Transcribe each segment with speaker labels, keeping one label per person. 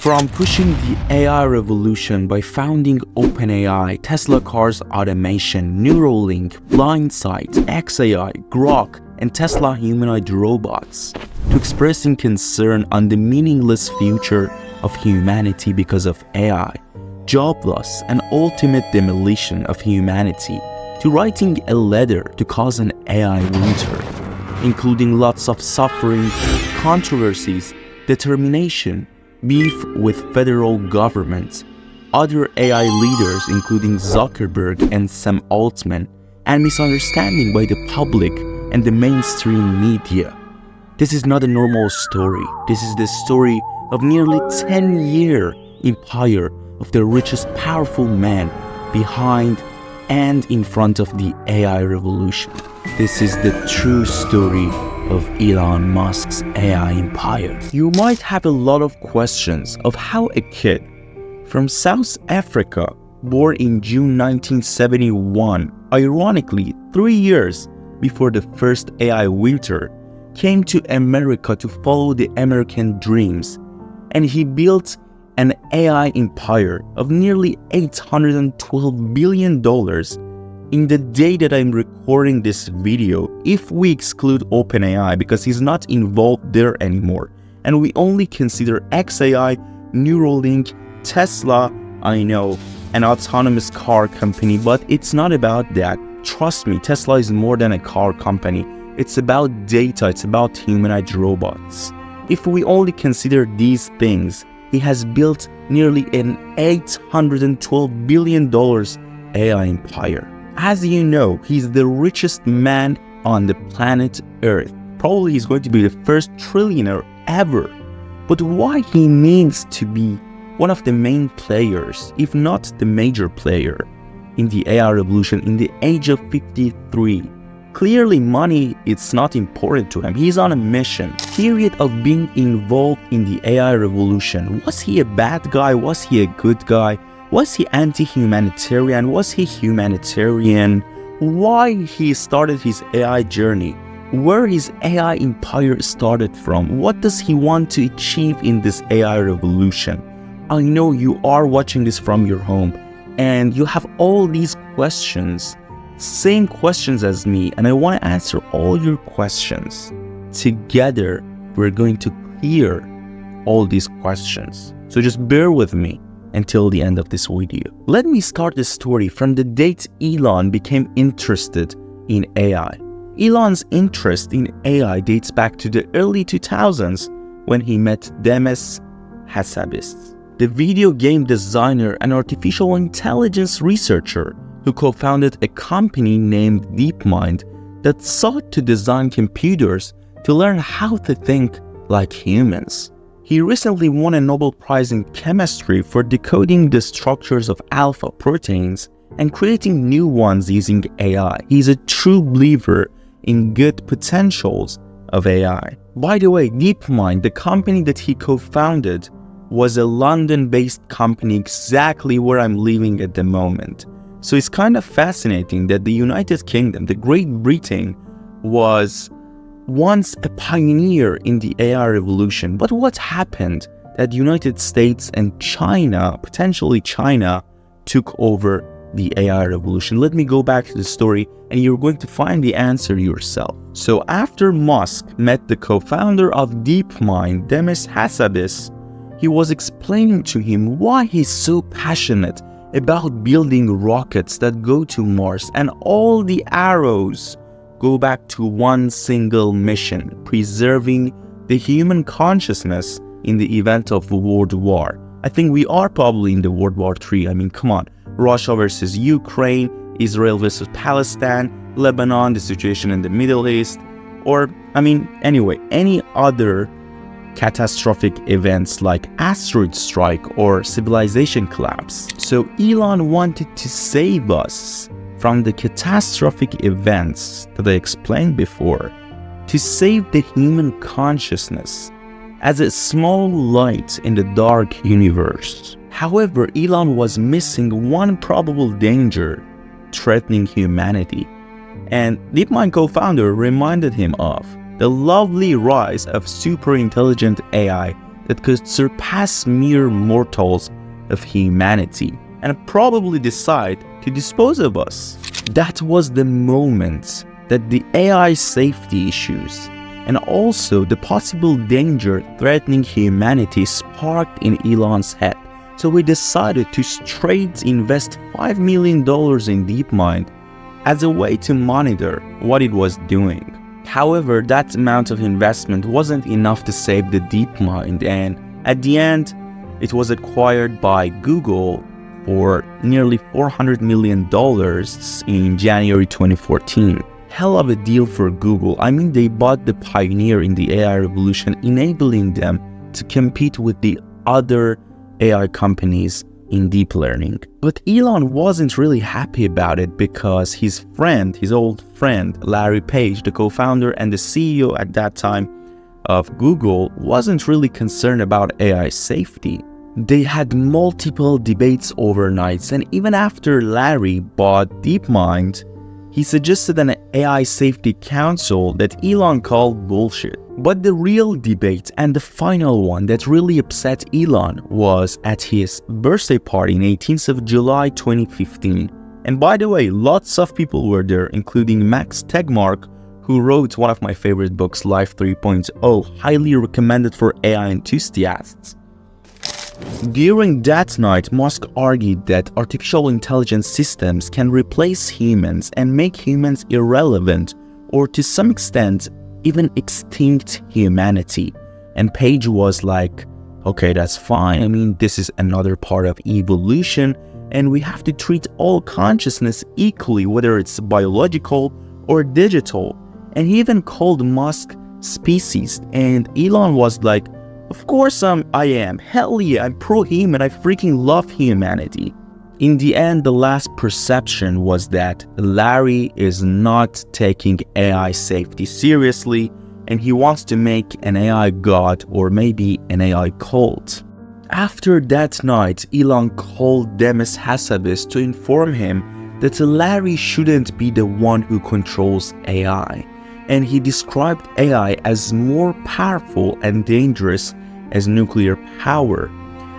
Speaker 1: From pushing the AI revolution by founding OpenAI, Tesla Cars Automation, Neuralink, Blindsight, xAI, Grok, and Tesla humanoid robots, to expressing concern on the meaningless future of humanity because of AI, job loss, and ultimate demolition of humanity, to writing a letter to cause an AI winter, including lots of suffering, controversies, determination, beef with federal government, other AI leaders including Zuckerberg and Sam Altman, and misunderstanding by the public and the mainstream media. This is not a normal story. This is the story of nearly 10-year empire of the richest powerful man behind and in front of the AI revolution. This is the true story of Elon Musk's AI empire. You might have a lot of questions of how a kid from South Africa, born in June 1971, ironically 3 years before the first AI winter, came to America to follow the American dreams, and he built an AI empire of nearly $812 billion in the day that I'm recording this video, if we exclude OpenAI because he's not involved there anymore, and we only consider xAI, Neuralink, Tesla, I know, an autonomous car company, but it's not about that. Trust me, Tesla is more than a car company. It's about data, it's about humanoid robots. If we only consider these things, he has built nearly an $812 billion AI empire. As you know, he's the richest man on the planet Earth. Probably he's going to be the first trillionaire ever. But why he needs to be one of the main players, if not the major player, in the AI revolution in the age of 53? Clearly money, it's not important to him. He's on a mission. Period of being involved in the AI revolution. Was he a bad guy? Was he a good guy? Was he anti-humanitarian? Was he humanitarian? Why he started his AI journey? Where his AI empire started from? What does he want to achieve in this AI revolution? I know you are watching this from your home and you have all these questions, same questions as me, and I want to answer all your questions. Together, we're going to clear all these questions. So just bear with me until the end of this video. Let me start the story from the date Elon became interested in AI. Elon's interest in AI dates back to the early 2000s when he met Demis Hassabis, the video game designer and artificial intelligence researcher who co-founded a company named DeepMind that sought to design computers to learn how to think like humans. He recently won a Nobel Prize in chemistry for decoding the structures of alpha proteins and creating new ones using AI. He's a true believer in good potentials of AI. By the way, DeepMind, the company that he co-founded, was a London-based company exactly where I'm living at the moment. So it's kind of fascinating that the United Kingdom, the Great Britain, was once a pioneer in the AI revolution. But what happened that the United States and China, potentially China, took over the AI revolution? Let me go back to the story and you're going to find the answer yourself. So after Musk met the co-founder of DeepMind, Demis Hassabis, he was explaining to him why he's so passionate about building rockets that go to Mars, and all the arrows go back to one single mission: preserving the human consciousness in the event of World War. I think we are probably in the World War III. I mean, come on. Russia versus Ukraine, Israel versus Palestine, Lebanon, the situation in the Middle East, or, anyway, any other catastrophic events like asteroid strike or civilization collapse. So Elon wanted to save us from the catastrophic events that I explained before, to save the human consciousness as a small light in the dark universe. However, Elon was missing one probable danger threatening humanity, and DeepMind co-founder reminded him of the lovely rise of super intelligent AI that could surpass mere mortals of humanity and probably decide to dispose of us. That was the moment that the AI safety issues and also the possible danger threatening humanity sparked in Elon's head. So he decided to straight invest $5 million in DeepMind as a way to monitor what it was doing. However, that amount of investment wasn't enough to save the DeepMind, and at the end, it was acquired by Google for nearly $400 million in January 2014. Hell of a deal for Google. I mean, they bought the pioneer in the AI revolution, enabling them to compete with the other AI companies in deep learning. But Elon wasn't really happy about it because his old friend, Larry Page, the co-founder and the CEO at that time of Google, wasn't really concerned about AI safety. They had multiple debates overnight, and even after Larry bought DeepMind, he suggested an AI safety council that Elon called bullshit. But the real debate and the final one that really upset Elon was at his birthday party on 18th of July 2015. And by the way, lots of people were there, including Max Tegmark, who wrote one of my favorite books, Life 3.0, highly recommended for AI enthusiasts. During that night, Musk argued that artificial intelligence systems can replace humans and make humans irrelevant, or to some extent, even extinct humanity. And Page was like, okay, that's fine. I mean, this is another part of evolution, and we have to treat all consciousness equally, whether it's biological or digital. And he even called Musk species, and Elon was like, of course I am. Hell yeah, I'm pro-human. I freaking love humanity. In the end, the last perception was that Larry is not taking AI safety seriously, and he wants to make an AI god or maybe an AI cult. After that night, Elon called Demis Hassabis to inform him that Larry shouldn't be the one who controls AI, and he described AI as more powerful and dangerous as nuclear power.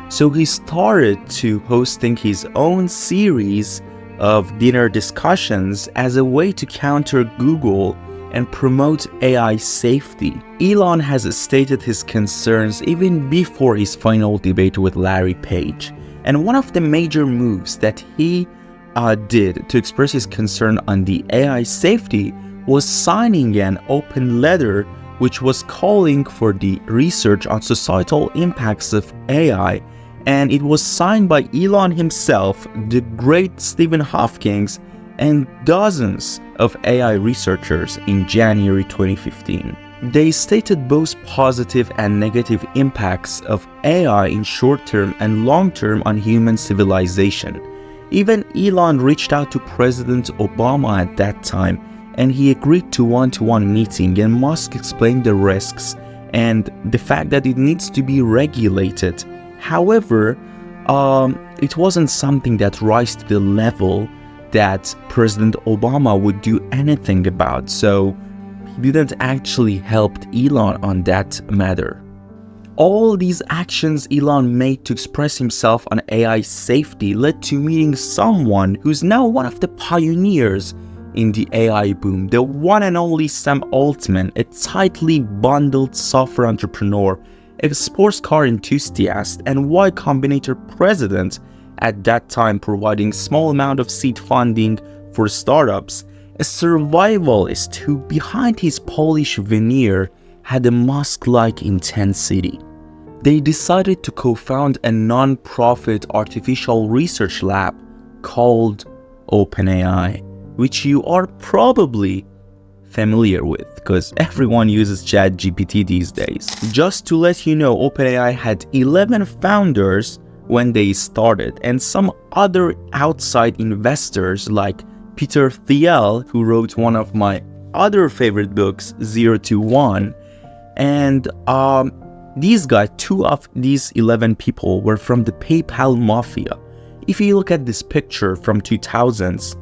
Speaker 1: So he started to hosting his own series of dinner discussions as a way to counter Google and promote AI safety. Elon has stated his concerns even before his final debate with Larry Page. And one of the major moves that he did to express his concern on the AI safety was signing an open letter which was calling for the research on societal impacts of AI, and it was signed by Elon himself, the great Stephen Hawking, and dozens of AI researchers in January 2015. They stated both positive and negative impacts of AI in short-term and long-term on human civilization. Even Elon reached out to President Obama at that time, and he agreed to one-to-one meeting, and Musk explained the risks and the fact that it needs to be regulated. However, it wasn't something that rose to the level that President Obama would do anything about, so he didn't actually help Elon on that matter. All these actions Elon made to express himself on AI safety led to meeting someone who's now one of the pioneers in the AI boom, the one and only Sam Altman, a tightly bundled software entrepreneur, a sports car enthusiast, and Y Combinator president at that time, providing small amount of seed funding for startups, a survivalist who behind his Polish veneer had a Musk-like intensity. They decided to co-found a non-profit artificial research lab called OpenAI, which you are probably familiar with because everyone uses ChatGPT these days. Just to let you know, OpenAI had 11 founders when they started, and some other outside investors like Peter Thiel, who wrote one of my other favorite books, 0 to 1, and these guys, 2 of these 11 people were from the PayPal mafia. If you look at this picture from 2000s,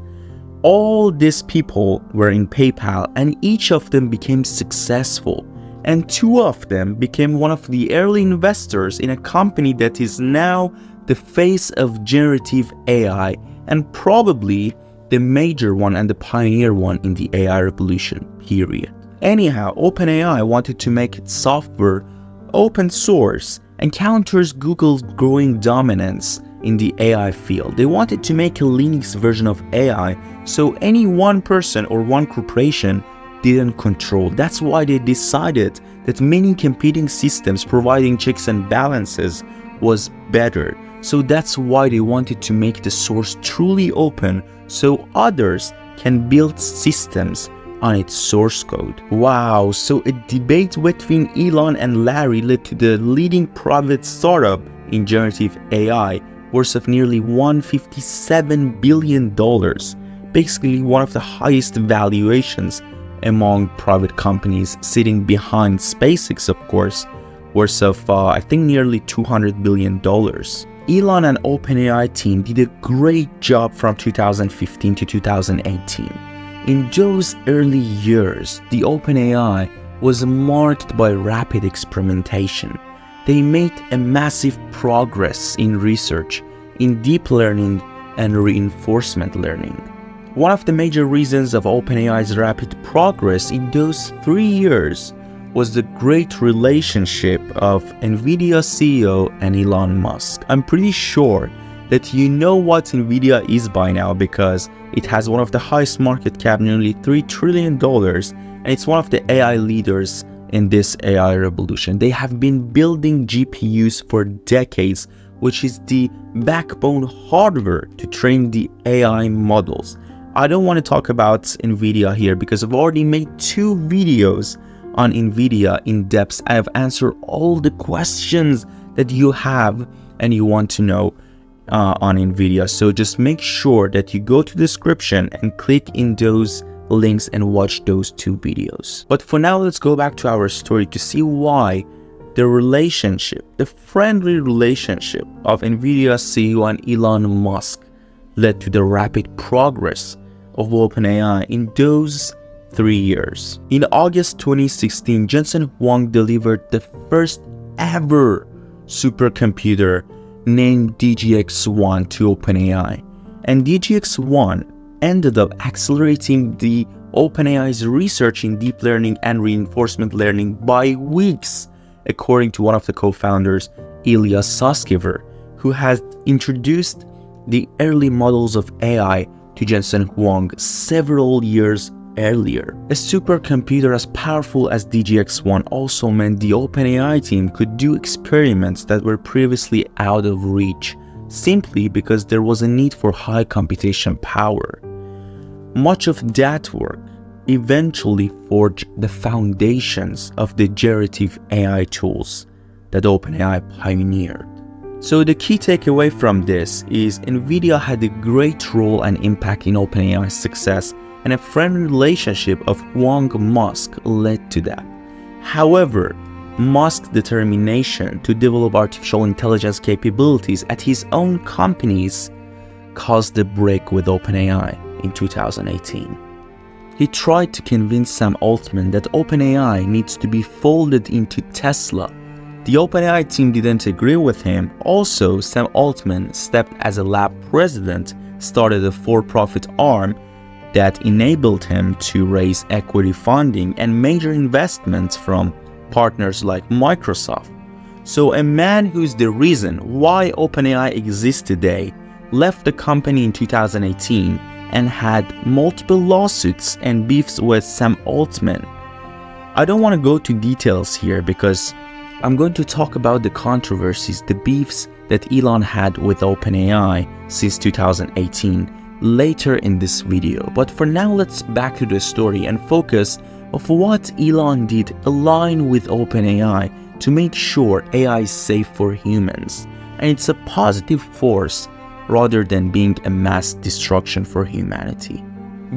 Speaker 1: all these people were in PayPal, and each of them became successful. and two of them became one of the early investors in a company that is now the face of generative AI and probably the major one and the pioneer one in the AI revolution, period. Anyhow, OpenAI wanted to make its software open source and counters Google's growing dominance in the AI field. They wanted to make a Linux version of AI so any one person or one corporation didn't control. That's why they decided that many competing systems providing checks and balances was better. So that's why they wanted to make the source truly open so others can build systems on its source code. Wow, so a debate between Elon and Larry led to the leading private startup in generative AI, worth of nearly $157 billion, basically one of the highest valuations among private companies, sitting behind SpaceX, of course, worth of I think nearly $200 billion. Elon and OpenAI team did a great job from 2015 to 2018. In those early years, the OpenAI was marked by rapid experimentation. They made a massive progress in research, in deep learning and reinforcement learning. One of the major reasons of OpenAI's rapid progress in those 3 years was the great relationship of NVIDIA CEO and Elon Musk. I'm pretty sure that you know what NVIDIA is by now because it has one of the highest market cap, nearly $3 trillion, and it's one of the AI leaders in this AI revolution. They have been building GPUs for decades, which is the backbone hardware to train the AI models. I don't want to talk about NVIDIA here because I've already made 2 videos on NVIDIA in depth. I have answered all the questions that you have and you want to know on NVIDIA. So just make sure that you go to the description and click in those links and watch those 2 videos. But for now, let's go back to our story to see why the relationship, the friendly relationship of NVIDIA CEO and Elon Musk led to the rapid progress of OpenAI in those 3 years. In August 2016, Jensen Huang delivered the first ever supercomputer named DGX-1 to OpenAI. And DGX-1 ended up accelerating the OpenAI's research in deep learning and reinforcement learning by weeks, according to one of the co-founders, Ilya Sutskever, who has introduced the early models of AI to Jensen Huang several years earlier. A supercomputer as powerful as DGX-1 also meant the OpenAI team could do experiments that were previously out of reach, simply because there was a need for high computation power. Much of that work eventually forged the foundations of the generative AI tools that OpenAI pioneered. So the key takeaway from this is NVIDIA had a great role and impact in OpenAI's success, and a friendly relationship of Huang-Musk led to that. However, Musk's determination to develop artificial intelligence capabilities at his own companies caused a break with OpenAI in 2018. He tried to convince Sam Altman that OpenAI needs to be folded into Tesla. The OpenAI team didn't agree with him. Also, Sam Altman stepped as a lab president, started a for-profit arm that enabled him to raise equity funding and major investments from partners like Microsoft. So a man who's the reason why OpenAI exists today left the company in 2018 and had multiple lawsuits and beefs with Sam Altman. I don't want to go to details here because I'm going to talk about the controversies, the beefs that Elon had with OpenAI since 2018 later in this video. But for now, let's back to the story and focus of what Elon did align with OpenAI to make sure AI is safe for humans and it's a positive force rather than being a mass destruction for humanity.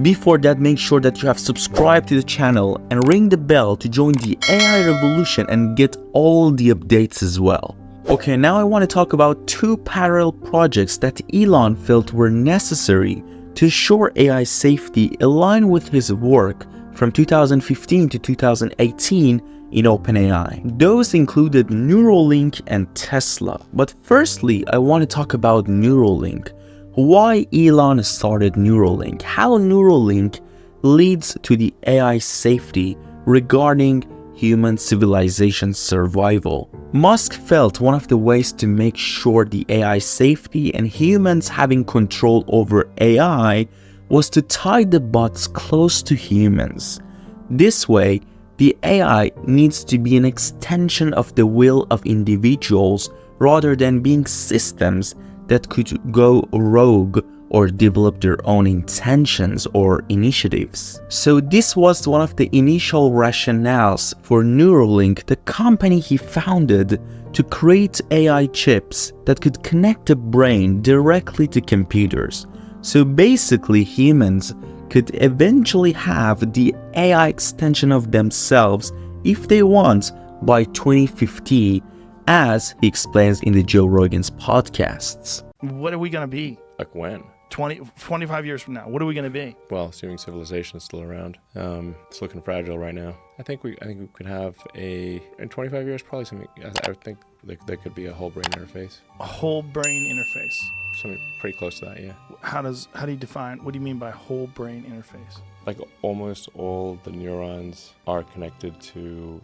Speaker 1: Before that, make sure that you have subscribed to the channel and ring the bell to join the AI revolution and get all the updates as well. Okay, now I want to talk about 2 parallel projects that Elon felt were necessary to ensure AI safety align with his work from 2015 to 2018 in OpenAI. Those included Neuralink and Tesla. But firstly, I want to talk about Neuralink. Why Elon started Neuralink, how Neuralink leads to the AI safety regarding human civilization survival. Musk felt one of the ways to make sure the AI safety and humans having control over AI was to tie the bots close to humans. This way, the AI needs to be an extension of the will of individuals rather than being systems that could go rogue or develop their own intentions or initiatives. So this was one of the initial rationales for Neuralink, the company he founded to create AI chips that could connect the brain directly to computers. So basically humans could eventually have the AI extension of themselves if they want by 2050, as he explains in the Joe Rogan's podcasts.
Speaker 2: What are we going to be?
Speaker 3: Like when?
Speaker 2: 25 years from now, what are we going to be?
Speaker 3: Well, assuming civilization is still around, it's looking fragile right now. I think we could have in 25 years probably something. I would think there could be a whole brain interface.
Speaker 2: A whole brain interface.
Speaker 3: Something pretty close to that, yeah.
Speaker 2: How do you define? What do you mean by whole brain interface?
Speaker 3: Like almost all the neurons are connected to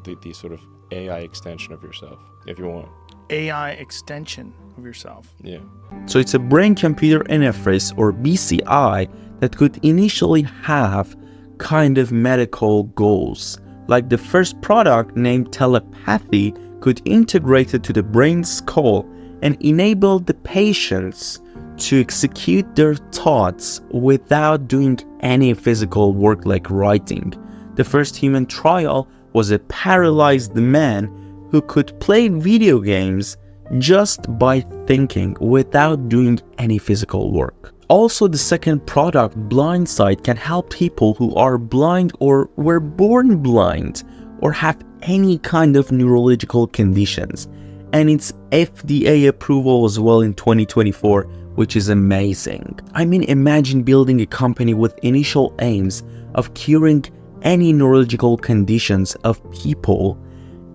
Speaker 3: the sort of AI extension of yourself, if you want.
Speaker 2: AI extension of yourself.
Speaker 3: Yeah.
Speaker 1: So it's a brain-computer interface, or BCI, that could initially have kind of medical goals. Like the first product, named Telepathy, could integrate it to the brain skull and enable the patients to execute their thoughts without doing any physical work like writing. The first human trial was a paralyzed man who could play video games just by thinking without doing any physical work. Also, the second product, Blindsight, can help people who are blind or were born blind or have any kind of neurological conditions. And its FDA approval as well in 2024, which is amazing. I mean, imagine building a company with initial aims of curing any neurological conditions of people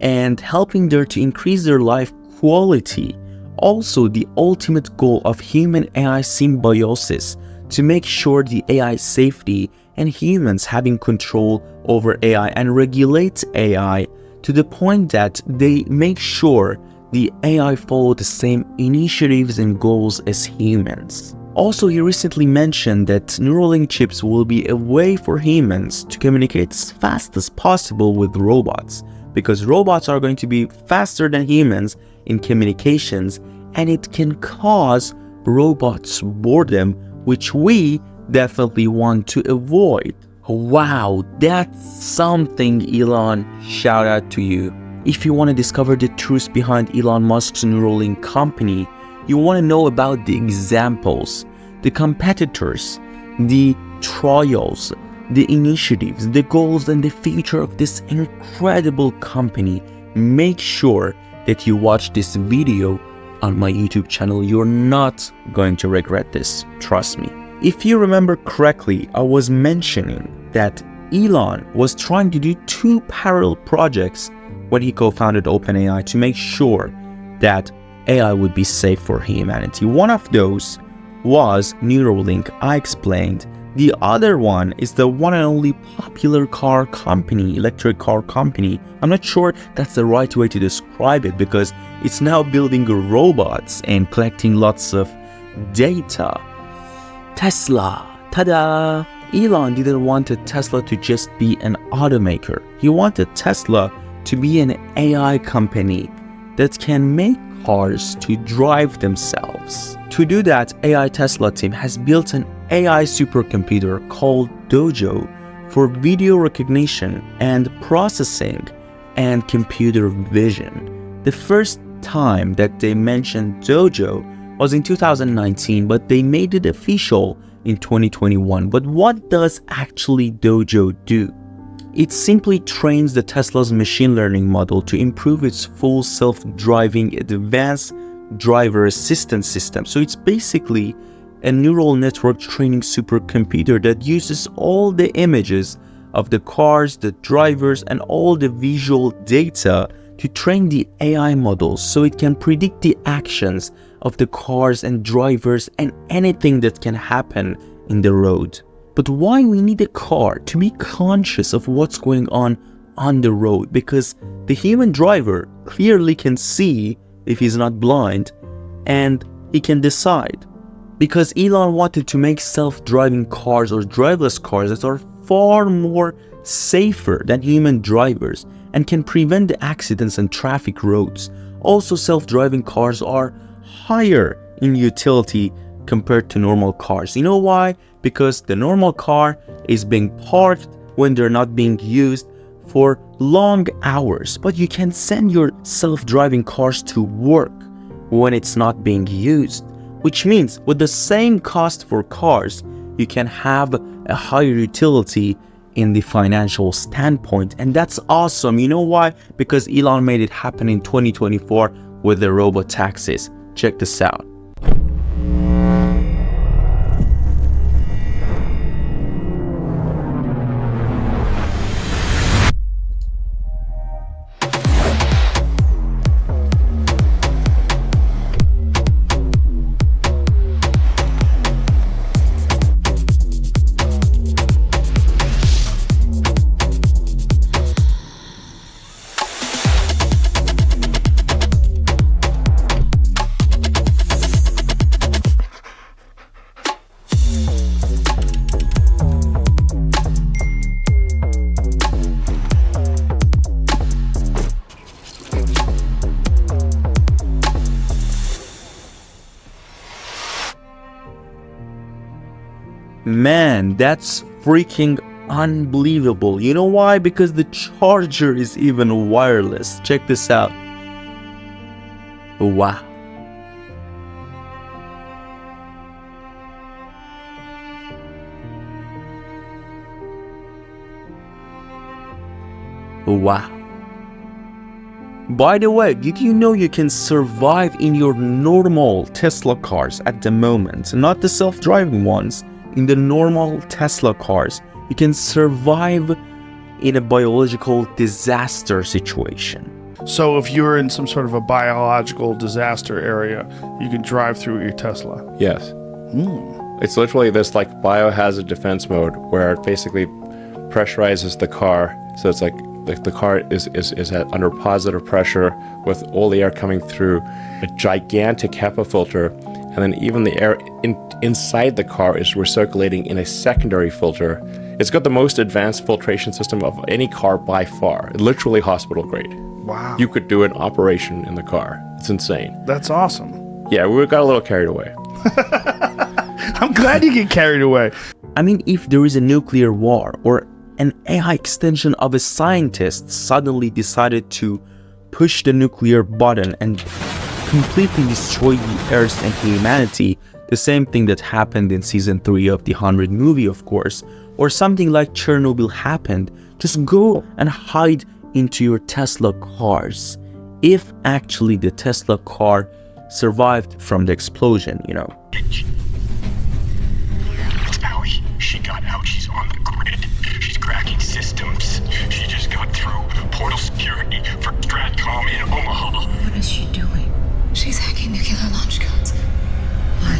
Speaker 1: and helping them to increase their life quality. Also, the ultimate goal of human AI symbiosis, to make sure the AI safety and humans having control over AI and regulate AI to the point that they make sure the AI follow the same initiatives and goals as humans. Also, he recently mentioned that Neuralink chips will be a way for humans to communicate as fast as possible with robots, because robots are going to be faster than humans in communications, and it can cause robots boredom, which we definitely want to avoid. Wow, that's something, Elon. Shout out to you. If you want to discover the truth behind Elon Musk's Neuralink company, you want to know about the examples, the competitors, the trials, the initiatives, the goals, and the future of this incredible company, make sure that you watch this video on my YouTube channel. You're not going to regret this, trust me. If you remember correctly, I was mentioning that Elon was trying to do two parallel projects when he co-founded OpenAI to make sure that AI would be safe for humanity. One of those was Neuralink, I explained. The other one is the one and only popular car company, electric car company. I'm not sure that's the right way to describe it, because it's now building robots and collecting lots of data. Tesla. Ta-da! Elon didn't want Tesla to just be an automaker. He wanted Tesla to be an AI company that can make cars to drive themselves. To do that, AI Tesla team has built an AI supercomputer called Dojo for video recognition and processing and computer vision. The first time that they mentioned Dojo was in 2019, but they made it official in 2021. But what does actually Dojo do? It simply trains the Tesla's machine learning model to improve its full self-driving advanced driver assistance system. So it's basically a neural network training supercomputer that uses all the images of the cars, the drivers, and all the visual data to train the AI models so it can predict the actions of the cars and drivers and anything that can happen in the road. But why we need a car? To be conscious of what's going on the road, because the human driver clearly can see if he's not blind, and he can decide. Because Elon wanted to make self-driving cars or driverless cars that are far more safer than human drivers and can prevent the accidents and traffic roads. Also, self-driving cars are higher in utility compared to normal cars. You know why? Because the normal car is being parked when they're not being used for long hours, but you can send your self-driving cars to work when it's not being used, which means with the same cost for cars, you can have a higher utility in the financial standpoint. And that's awesome. You know why? Because Elon made it happen in 2024 with the robo-taxis. Check this out. Man, that's freaking unbelievable. You know why? Because the charger is even wireless. Check this out. Wow. Wow. By the way, did you know you can survive in your normal Tesla cars at the moment, not the self-driving ones? In the normal Tesla cars, you can survive in a biological disaster situation.
Speaker 2: So if you're in some sort of a biological disaster area, you can drive through your Tesla.
Speaker 3: Yes. It's literally this like biohazard defense mode where it basically pressurizes the car. So it's like the car is under positive pressure with all the air coming through a gigantic HEPA filter. And then even the air inside the car is recirculating in a secondary filter. It's got the most advanced filtration system of any car by far. Literally hospital grade.
Speaker 2: Wow.
Speaker 3: You could do an operation in the car. It's insane.
Speaker 2: That's awesome.
Speaker 3: Yeah, we got a little carried away.
Speaker 2: I'm glad you get carried away.
Speaker 1: I mean, if there is a nuclear war or an AI extension of a scientist suddenly decided to push the nuclear button and completely destroy the Earth and humanity, the same thing that happened in season 3 of the 100 movie, of course, or something like Chernobyl happened, just go and hide into your Tesla cars. If actually the Tesla car survived from the explosion, you know.
Speaker 4: It's Allie. She got out. She's on the grid. She's cracking systems. She just got through portal security for Stratcom in Omaha.
Speaker 5: What is she doing? She's hacking nuclear launch codes. Why?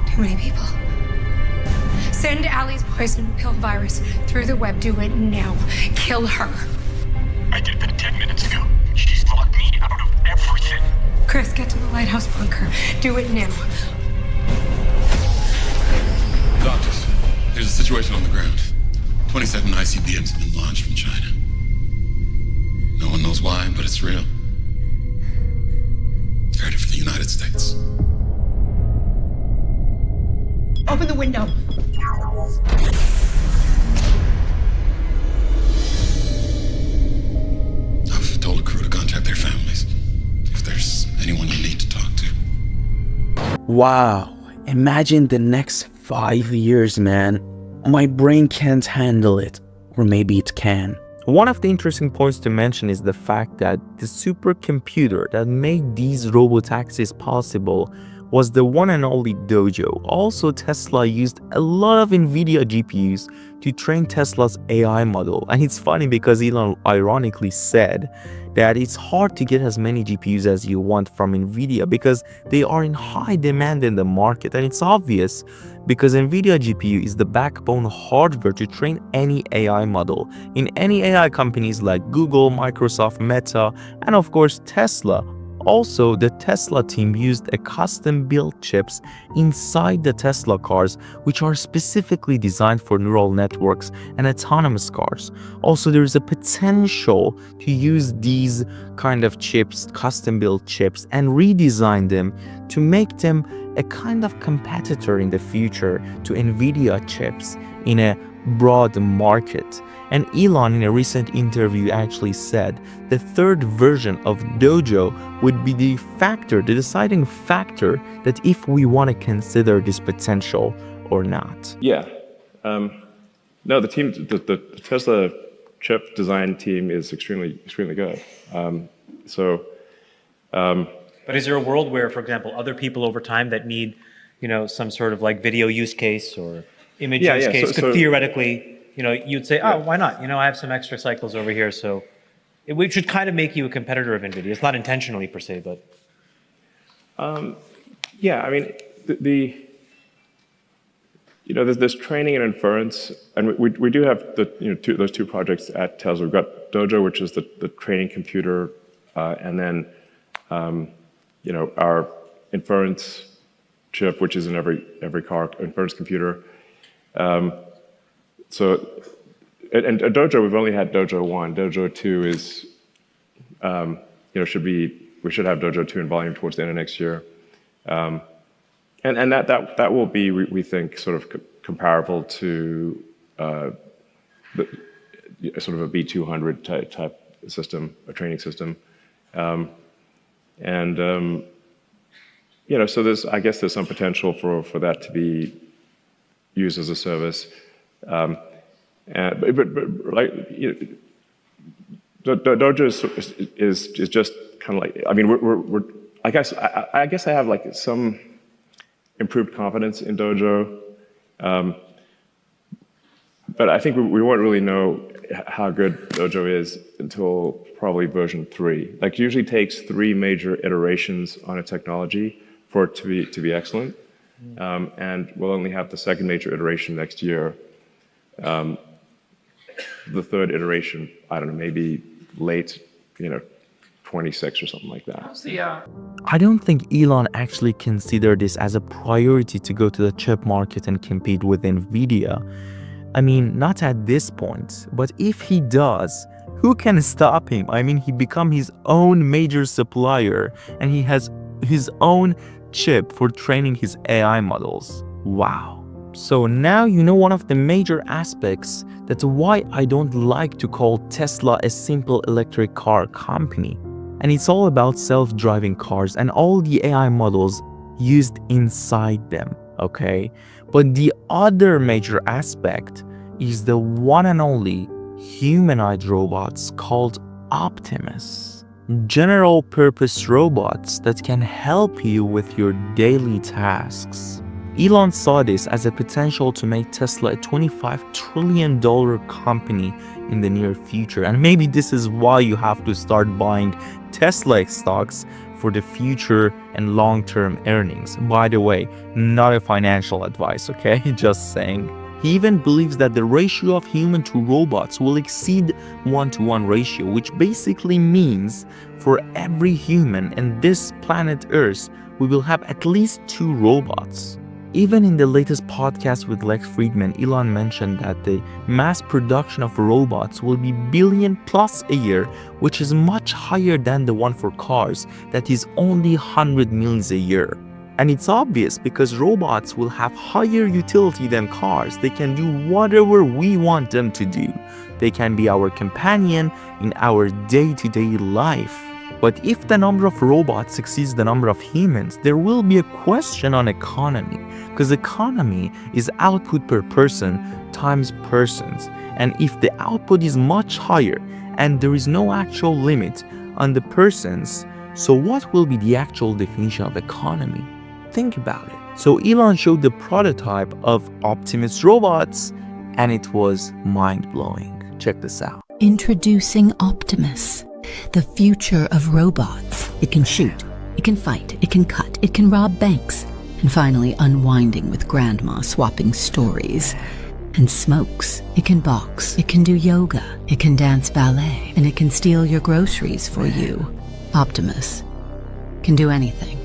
Speaker 5: Too many people. Send Allie's poison pill virus through the web. Do it now. Kill her.
Speaker 4: I did that 10 minutes ago. She's locked me out of everything.
Speaker 5: Chris, get to the lighthouse bunker. Do it now.
Speaker 6: Doctors, there's a situation on the ground. 27 ICBMs have been launched from China. No one knows why, but it's real. It's headed for the United States.
Speaker 5: Open the window.
Speaker 6: I've told the crew to contact their families. If there's anyone you need to talk to.
Speaker 1: Wow. Imagine the next 5 years, man. My brain can't handle it. Or maybe it can. One of the interesting points to mention is the fact that the supercomputer that made these robotaxis possible was the one and only Dojo. Also, Tesla used a lot of NVIDIA GPUs to train Tesla's AI model. And it's funny because Elon ironically said that it's hard to get as many GPUs as you want from NVIDIA because they are in high demand in the market. And it's obvious because NVIDIA GPU is the backbone hardware to train any AI model in any AI companies like Google, Microsoft, Meta, and of course Tesla. Also, the Tesla team used a custom-built chips inside the Tesla cars, which are specifically designed for neural networks and autonomous cars. Also, there is a potential to use these kind of chips, custom-built chips, and redesign them to make them a kind of competitor in the future to NVIDIA chips in a broad market. And Elon in a recent interview actually said the third version of Dojo would be the deciding factor that if we want to consider this potential or not.
Speaker 3: Yeah. No, the team, the Tesla chip design team is extremely good.
Speaker 7: But is there a world where, for example, other people over time that need, some sort of like video use case or image use case could theoretically, you'd say, oh, why not? I have some extra cycles over here, so it should kind of make you a competitor of NVIDIA. It's not intentionally per se, but.
Speaker 3: Yeah, I mean, there's training and inference, and we do have those two projects at Tesla. We've got Dojo, which is the training computer, and then our inference chip, which is in every car, inference computer. So, and Dojo, we've only had Dojo 1. Dojo 2 is, we should have Dojo 2 in volume towards the end of next year. And that will be, we think, sort of comparable to sort of a B200 type system, a training system. So I guess there's some potential for that to be used as a service. Dojo is just kind of like, I mean, I guess I have like some improved confidence in Dojo, but I think we won't really know how good Dojo is until probably version 3. Like, it usually takes 3 major iterations on a technology for it to be excellent, and we'll only have the second major iteration next year. The third iteration, I don't know, maybe late, 26 or something like that.
Speaker 1: I don't think Elon actually considered this as a priority to go to the chip market and compete with NVIDIA. I mean, not at this point, but if he does, who can stop him? I mean, he become his own major supplier and he has his own chip for training his AI models. Wow. So now you know one of the major aspects that's why I don't like to call Tesla a simple electric car company. And it's all about self-driving cars and all the AI models used inside them, okay? But the other major aspect is the one and only humanoid robots called Optimus. General purpose robots that can help you with your daily tasks. Elon saw this as a potential to make Tesla a $25 trillion company in the near future. And maybe this is why you have to start buying Tesla stocks for the future and long-term earnings. By the way, not a financial advice, okay? Just saying. He even believes that the ratio of human to robots will exceed 1-to-1 ratio, which basically means for every human in this planet Earth, we will have at least 2 robots. Even in the latest podcast with Lex Fridman, Elon mentioned that the mass production of robots will be billion plus a year, which is much higher than the one for cars, that is only 100 millions a year. And it's obvious because robots will have higher utility than cars. They can do whatever we want them to do. They can be our companion in our day-to-day life. But if the number of robots exceeds the number of humans, there will be a question on economy, because economy is output per person times persons. And if the output is much higher and there is no actual limit on the persons, so what will be the actual definition of economy? think about it. So Elon showed the prototype of Optimus robots, and it was mind-blowing. Check this out.
Speaker 8: Introducing Optimus, the future of robots. It can shoot, it can fight, it can cut, it can rob banks, and finally unwinding with grandma swapping stories. And smokes, it can box, it can do yoga, it can dance ballet, and it can steal your groceries for you. Optimus can do anything.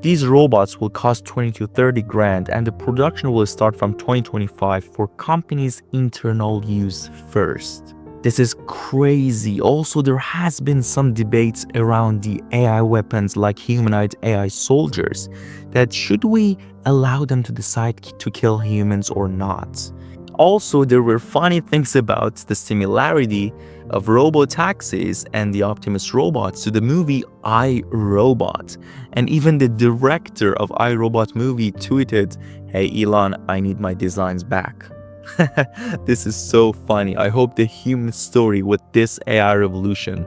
Speaker 1: These robots will cost 20 to 30 grand, and the production will start from 2025 for companies' internal use first. This is crazy. Also, there has been some debates around the AI weapons like humanoid AI soldiers, that should we allow them to decide to kill humans or not. Also, there were funny things about the similarity of robotaxis and the Optimus robots to the movie I, Robot. And even the director of I, Robot movie tweeted, "Hey Elon, I need my designs back." This is so funny. I hope the human story with this AI revolution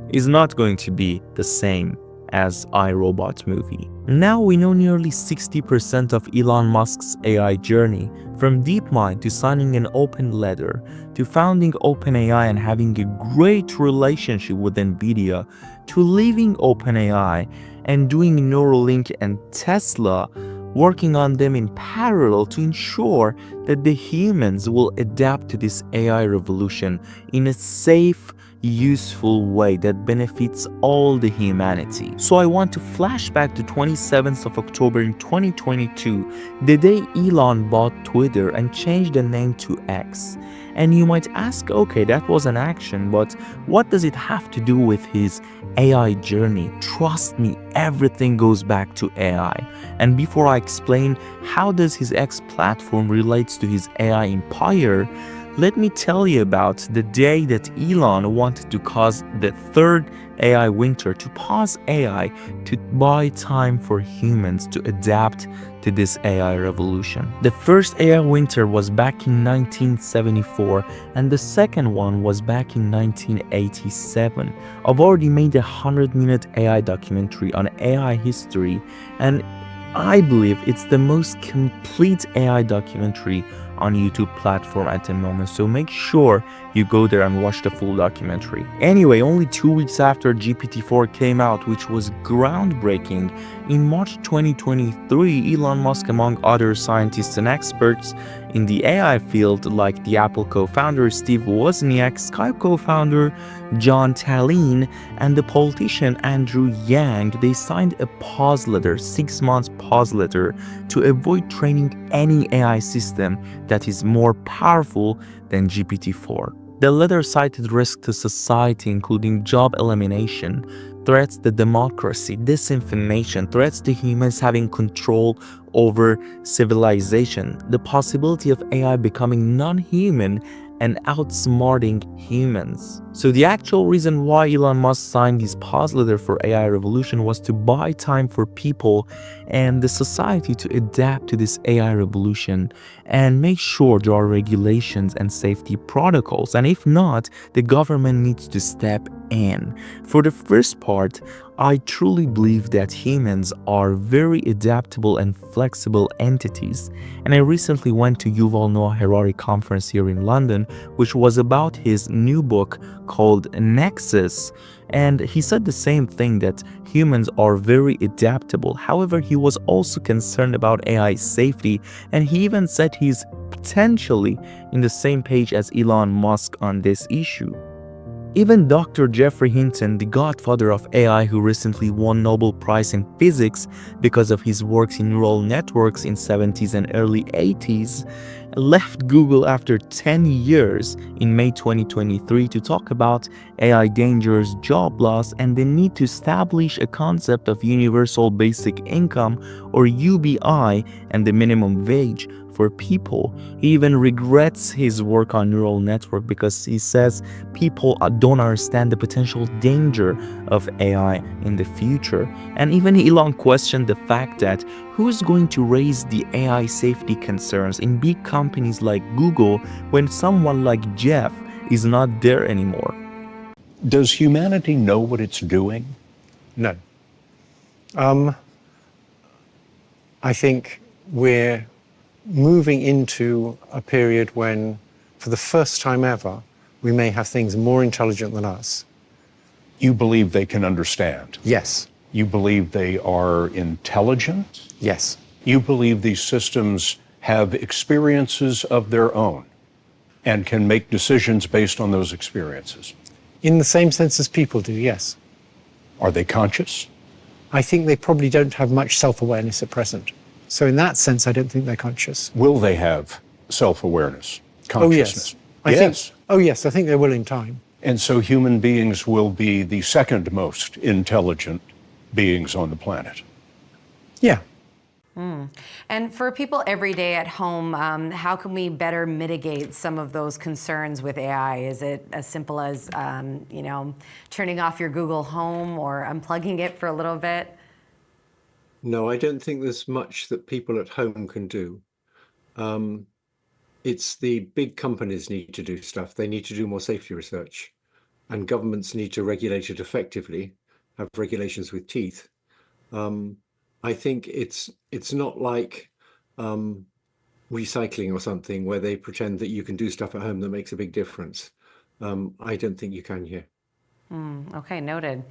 Speaker 1: is not going to be the same as I, Robot movie. Now we know nearly 60% of Elon Musk's AI journey, from DeepMind to signing an open letter, to founding OpenAI and having a great relationship with NVIDIA, to leaving OpenAI and doing Neuralink and Tesla, working on them in parallel to ensure that the humans will adapt to this AI revolution in a safe, useful way that benefits all the humanity. So I want to flash back to 27th of October in 2022, the day Elon bought Twitter and changed the name to X. And you might ask, okay, that was an action, but what does it have to do with his AI journey? Trust me, everything goes back to AI. And before I explain how does his X platform relates to his AI empire, let me tell you about the day that Elon wanted to cause the third AI winter, to pause AI, to buy time for humans to adapt to this AI revolution. The first AI winter was back in 1974, and the second one was back in 1987. I've already made a 100-minute AI documentary on AI history, and I believe it's the most complete AI documentary on YouTube platform at the moment, so make sure you go there and watch the full documentary. Anyway, only 2 weeks after GPT-4 came out, which was groundbreaking, in March 2023, Elon Musk, among other scientists and experts in the AI field like the Apple co-founder Steve Wozniak, Skype co-founder John Tallinn, and the politician Andrew Yang, they signed a pause letter, 6 months pause letter, to avoid training any AI system that is more powerful than GPT-4. The letter cited risks to society, including job elimination, threats to democracy, disinformation, threats to humans having control over civilization, the possibility of AI becoming non-human and outsmarting humans. So the actual reason why Elon Musk signed his pause letter for AI revolution was to buy time for people and the society to adapt to this AI revolution and make sure there are regulations and safety protocols. And if not, the government needs to step in. For the first part, I truly believe that humans are very adaptable and flexible entities. And I recently went to Yuval Noah Harari conference here in London, which was about his new book called Nexus. And he said the same thing, that humans are very adaptable. However, he was also concerned about AI safety, and he even said he's potentially in the same page as Elon Musk on this issue. Even Dr. Geoffrey Hinton, the godfather of AI, who recently won Nobel Prize in Physics because of his works in neural networks in 70s and early 80s, left Google after 10 years in May 2023 to talk about AI dangers, job loss, and the need to establish a concept of universal basic income, or UBI, and the minimum wage for people. He even regrets his work on neural network because he says people don't understand the potential danger of AI in the future. And even Elon questioned the fact that who's going to raise the AI safety concerns in big companies like Google when someone like Jeff is not there anymore.
Speaker 9: Does humanity know what it's doing?
Speaker 2: No.
Speaker 9: I think we're moving into a period when, for the first time ever, we may have things more intelligent than us.
Speaker 10: You believe they can understand?
Speaker 9: Yes.
Speaker 10: You believe they are intelligent?
Speaker 9: Yes.
Speaker 10: You believe these systems have experiences of their own and can make decisions based on those experiences?
Speaker 9: In the same sense as people do, yes.
Speaker 10: Are they conscious?
Speaker 9: I think they probably don't have much self-awareness at present. So in that sense, I don't think they're conscious.
Speaker 10: Will they have self-awareness, consciousness?
Speaker 9: Oh, yes. I think they will in time.
Speaker 10: And so human beings will be the second most intelligent beings on the planet.
Speaker 9: Yeah.
Speaker 11: And for people every day at home, how can we better mitigate some of those concerns with AI? Is it as simple as, turning off your Google Home or unplugging it for a little bit?
Speaker 9: No, I don't think there's much that people at home can do. It's the big companies need to do stuff. They need to do more safety research, and governments need to regulate it effectively, have regulations with teeth. I think it's not like recycling or something where they pretend that you can do stuff at home that makes a big difference. I don't think you can here.
Speaker 11: Okay, noted.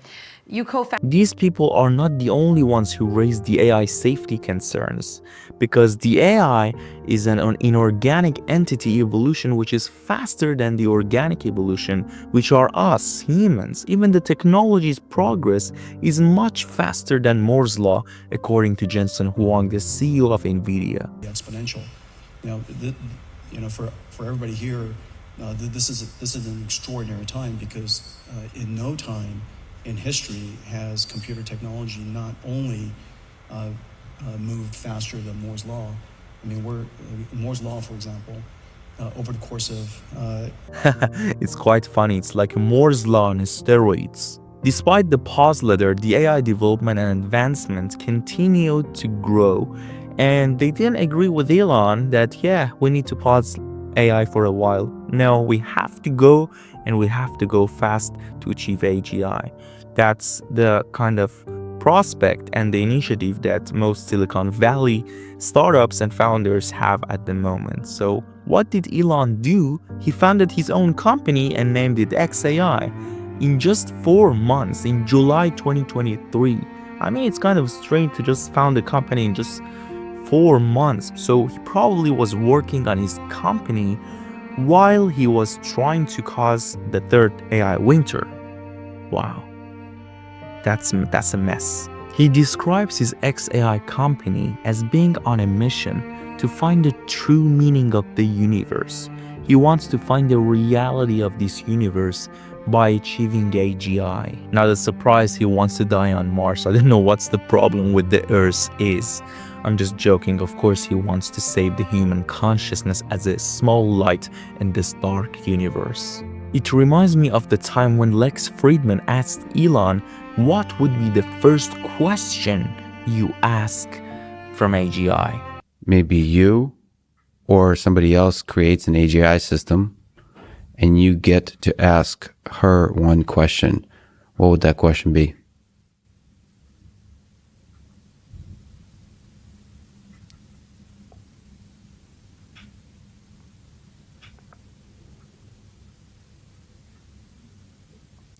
Speaker 11: You co-founded.
Speaker 1: These people are not the only ones who raise the AI safety concerns, because the AI is an inorganic entity evolution which is faster than the organic evolution, which are us, humans. Even the technology's progress is much faster than Moore's law, according to Jensen Huang, the CEO of NVIDIA.
Speaker 12: Exponential. For everybody here, this is an extraordinary time because in no time in history has computer technology not only moved faster than Moore's law. I mean, Moore's law, for example, over the course of...
Speaker 1: It's quite funny. It's like Moore's law on steroids. Despite the pause letter, the AI development and advancement continued to grow, and they didn't agree with Elon that, yeah, we need to pause AI for a while. No, we have to go, and we have to go fast to achieve AGI. That's the kind of prospect and the initiative that most Silicon Valley startups and founders have at the moment. So what did Elon do? He founded his own company and named it xAI. In just 4 months, in July 2023. I mean, it's kind of strange to just found a company in just 4 months. So he probably was working on his company while he was trying to cause the third AI winter. Wow. That's a mess. He describes his xAI company as being on a mission to find the true meaning of the universe. He wants to find the reality of this universe by achieving AGI. Not a surprise he wants to die on Mars. I don't know what's the problem with the Earth is. I'm just joking. Of course, he wants to save the human consciousness as a small light in this dark universe. It reminds me of the time when Lex Fridman asked Elon, what would be the first question you ask from AGI?
Speaker 13: Maybe you or somebody else creates an AGI system and you get to ask her one question. What would that question be?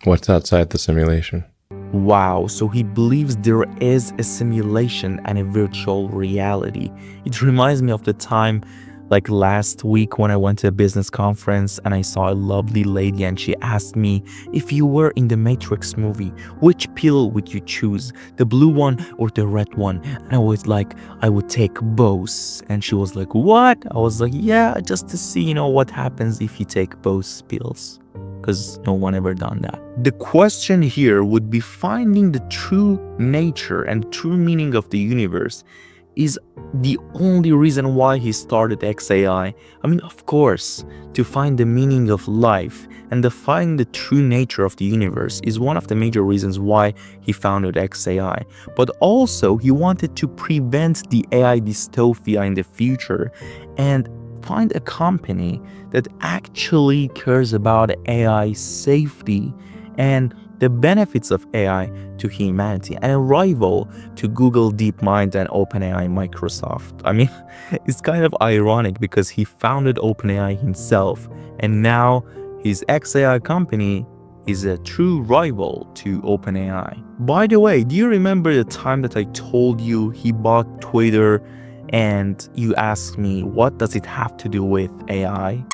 Speaker 3: What's outside the simulation?
Speaker 1: Wow, so he believes there is a simulation and a virtual reality. It reminds me of the time like last week when I went to a business conference and I saw a lovely lady and she asked me, if you were in the Matrix movie, which pill would you choose? The blue one or the red one? And I was like, I would take both. And she was like, what? I was like, yeah, just to see, what happens if you take both pills. Because no one ever done that. The question here would be finding the true nature and true meaning of the universe is the only reason why he started xAI. I mean, of course, to find the meaning of life and to find the true nature of the universe is one of the major reasons why he founded xAI. But also, he wanted to prevent the AI dystopia in the future and find a company that actually cares about AI safety and the benefits of AI to humanity and a rival to Google DeepMind and OpenAI Microsoft. I mean, it's kind of ironic because he founded OpenAI himself, and now his xAI company is a true rival to OpenAI. By the way, do you remember the time that I told you he bought Twitter and you asked me, what does it have to do with AI?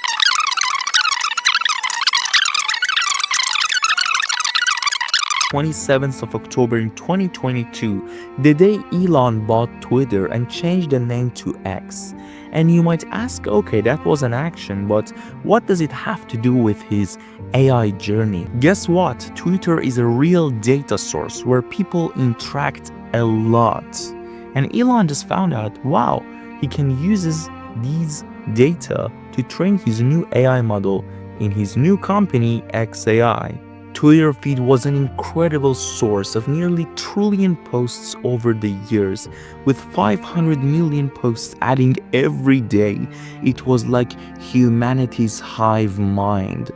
Speaker 1: On 27th of October in 2022, the day Elon bought Twitter and changed the name to X. And you might ask, okay, that was an action, but what does it have to do with his AI journey? Guess what? Twitter is a real data source where people interact a lot. And Elon just found out, wow, he can use these data to train his new AI model in his new company, xAI. Twitter feed was an incredible source of nearly 1 trillion posts over the years, with 500 million posts adding every day. It was like humanity's hive mind,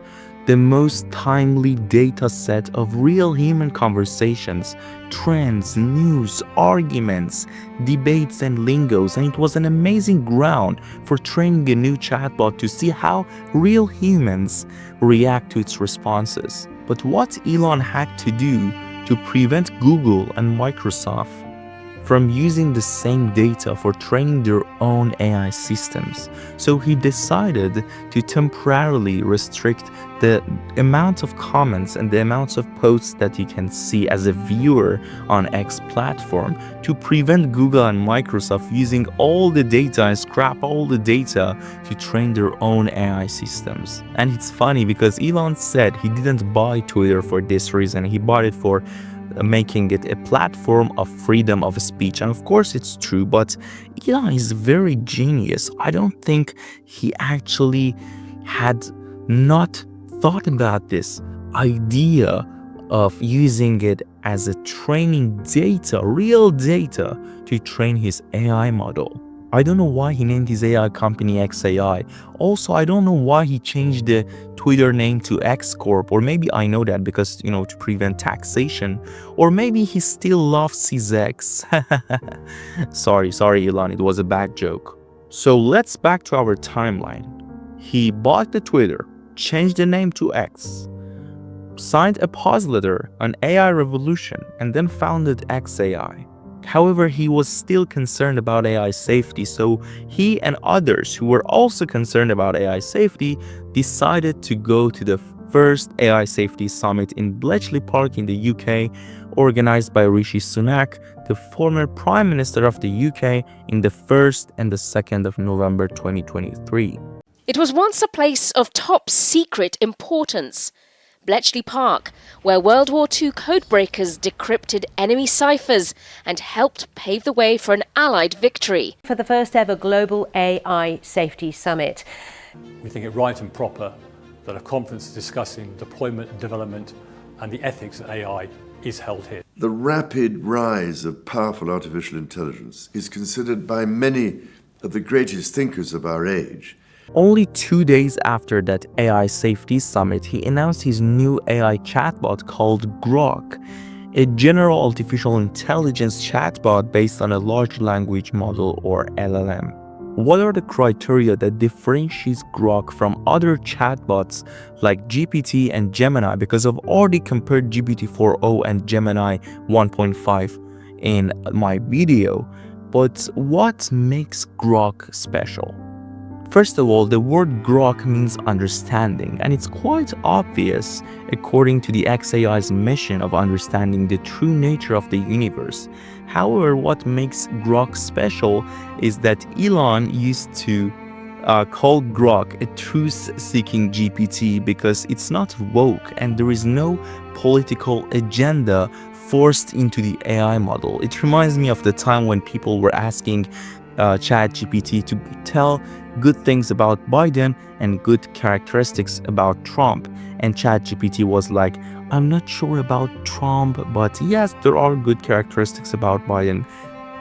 Speaker 1: the most timely data set of real human conversations, trends, news, arguments, debates, and lingos, and it was an amazing ground for training a new chatbot to see how real humans react to its responses. But what Elon had to do to prevent Google and Microsoft from using the same data for training their own AI systems. So he decided to temporarily restrict the amount of comments and the amounts of posts that you can see as a viewer on X platform to prevent Google and Microsoft using all the data and scrap all the data to train their own AI systems. And it's funny because Elon said he didn't buy Twitter for this reason. He bought it for making it a platform of freedom of speech. And of course it's true, but Elon is very genius. I don't think he actually had not thought about this idea of using it as a training data, real data, to train his AI model. I don't know why he named his AI company xAI. Also, I don't know why he changed the Twitter name to X Corp, or maybe I know that because, to prevent taxation, or maybe he still loves his ex. Sorry, Elon, it was a bad joke. So let's back to our timeline. He bought the Twitter, changed the name to X, signed a pause letter on AI Revolution, and then founded xAI. However, he was still concerned about AI safety, so he and others who were also concerned about AI safety decided to go to the first AI Safety Summit in Bletchley Park in the UK, organized by Rishi Sunak, the former Prime Minister of the UK, in the 1st and the 2nd of November 2023.
Speaker 14: It was once a place of top secret importance. Bletchley Park, where World War II codebreakers decrypted enemy ciphers and helped pave the way for an Allied victory.
Speaker 15: For the first ever Global AI Safety Summit.
Speaker 16: We think it right and proper that a conference discussing deployment, development and the ethics of AI is held here.
Speaker 17: The rapid rise of powerful artificial intelligence is considered by many of the greatest thinkers of our age.
Speaker 1: Only 2 days after that AI Safety Summit, he announced his new AI chatbot called Grok, a general artificial intelligence chatbot based on a large language model, or LLM. What are the criteria that differentiates Grok from other chatbots like GPT and Gemini? Because I've already compared GPT-4o and Gemini 1.5 in my video, but what makes Grok special? First of all, the word Grok means understanding, and it's quite obvious according to the xAI's mission of understanding the true nature of the universe. However, what makes Grok special is that Elon used to call Grok a truth-seeking GPT because it's not woke and there is no political agenda forced into the AI model. It reminds me of the time when people were asking ChatGPT to tell good things about Biden and good characteristics about Trump, and ChatGPT was like, I'm not sure about Trump, but yes, there are good characteristics about Biden.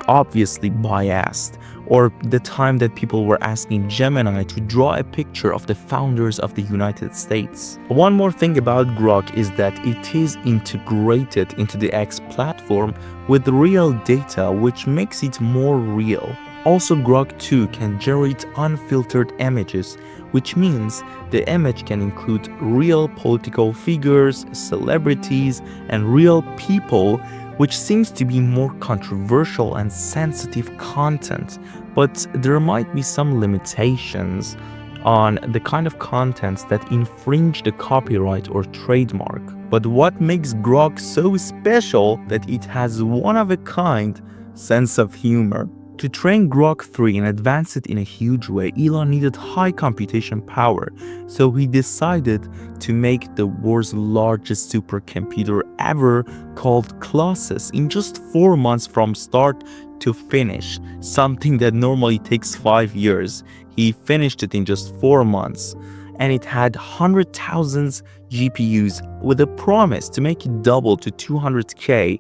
Speaker 1: obviously biased, or the time that people were asking Gemini to draw a picture of the founders of the United States. One more thing about Grok is that it is integrated into the X platform with real data, which makes it more real. Also, Grok 2 can generate unfiltered images, which means the image can include real political figures, celebrities, and real people, which seems to be more controversial and sensitive content. But there might be some limitations on the kind of contents that infringe the copyright or trademark. But what makes Grok so special that it has one-of-a-kind sense of humor. To train Grok 3 and advance it in a huge way, Elon needed high computation power, so he decided to make the world's largest supercomputer ever called Colossus in just 4 months from start to finish, something that normally takes 5 years. He finished it in just 4 months, and it had 100,000 GPUs with a promise to make it double to 200K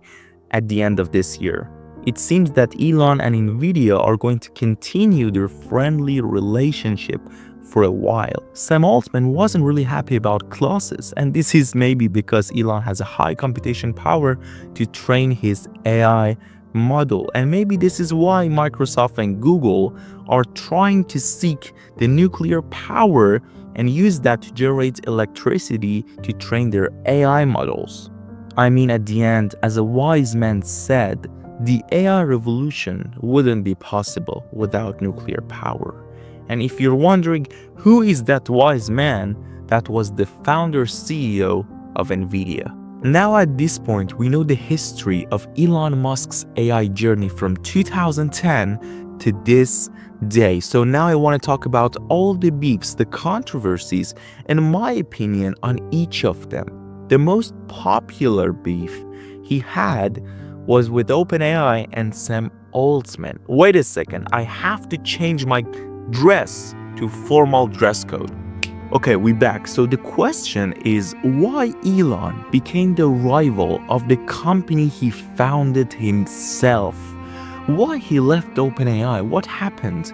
Speaker 1: at the end of this year. It seems that Elon and Nvidia are going to continue their friendly relationship for a while. Sam Altman wasn't really happy about Colossus, and this is maybe because Elon has a high computation power to train his AI model, and maybe this is why Microsoft and Google are trying to seek the nuclear power and use that to generate electricity to train their AI models. I mean, at the end, as a wise man said, the AI revolution wouldn't be possible without nuclear power. And if you're wondering who is that wise man, that was the founder CEO of Nvidia. Now at this point, we know the history of Elon Musk's AI journey from 2010 to this day. So now I want to talk about all the beefs, the controversies, and my opinion on each of them. The most popular beef he had was with OpenAI and Sam Altman. Wait a second, I have to change my dress to formal dress code. Okay, we're back. So the question is, why Elon became the rival of the company he founded himself? Why he left OpenAI? What happened?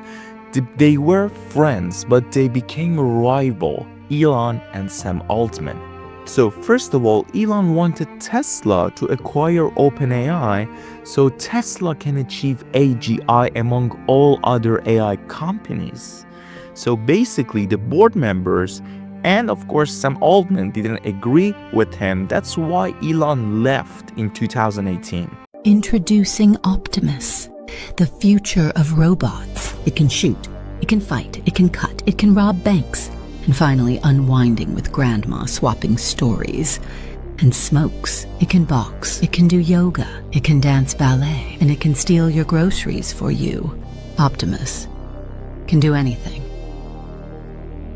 Speaker 1: They were friends, but they became a rival, Elon and Sam Altman. So first of all, Elon wanted Tesla to acquire OpenAI so Tesla can achieve AGI among all other AI companies. So basically, the board members and of course Sam Altman didn't agree with him. That's why Elon left in 2018.
Speaker 8: Introducing Optimus, the future of robots. It can shoot, it can fight, it can cut, it can rob banks. And finally unwinding with grandma, swapping stories. And smokes. It can box. It can do yoga. It can dance ballet. And it can steal your groceries for you. Optimus can do anything.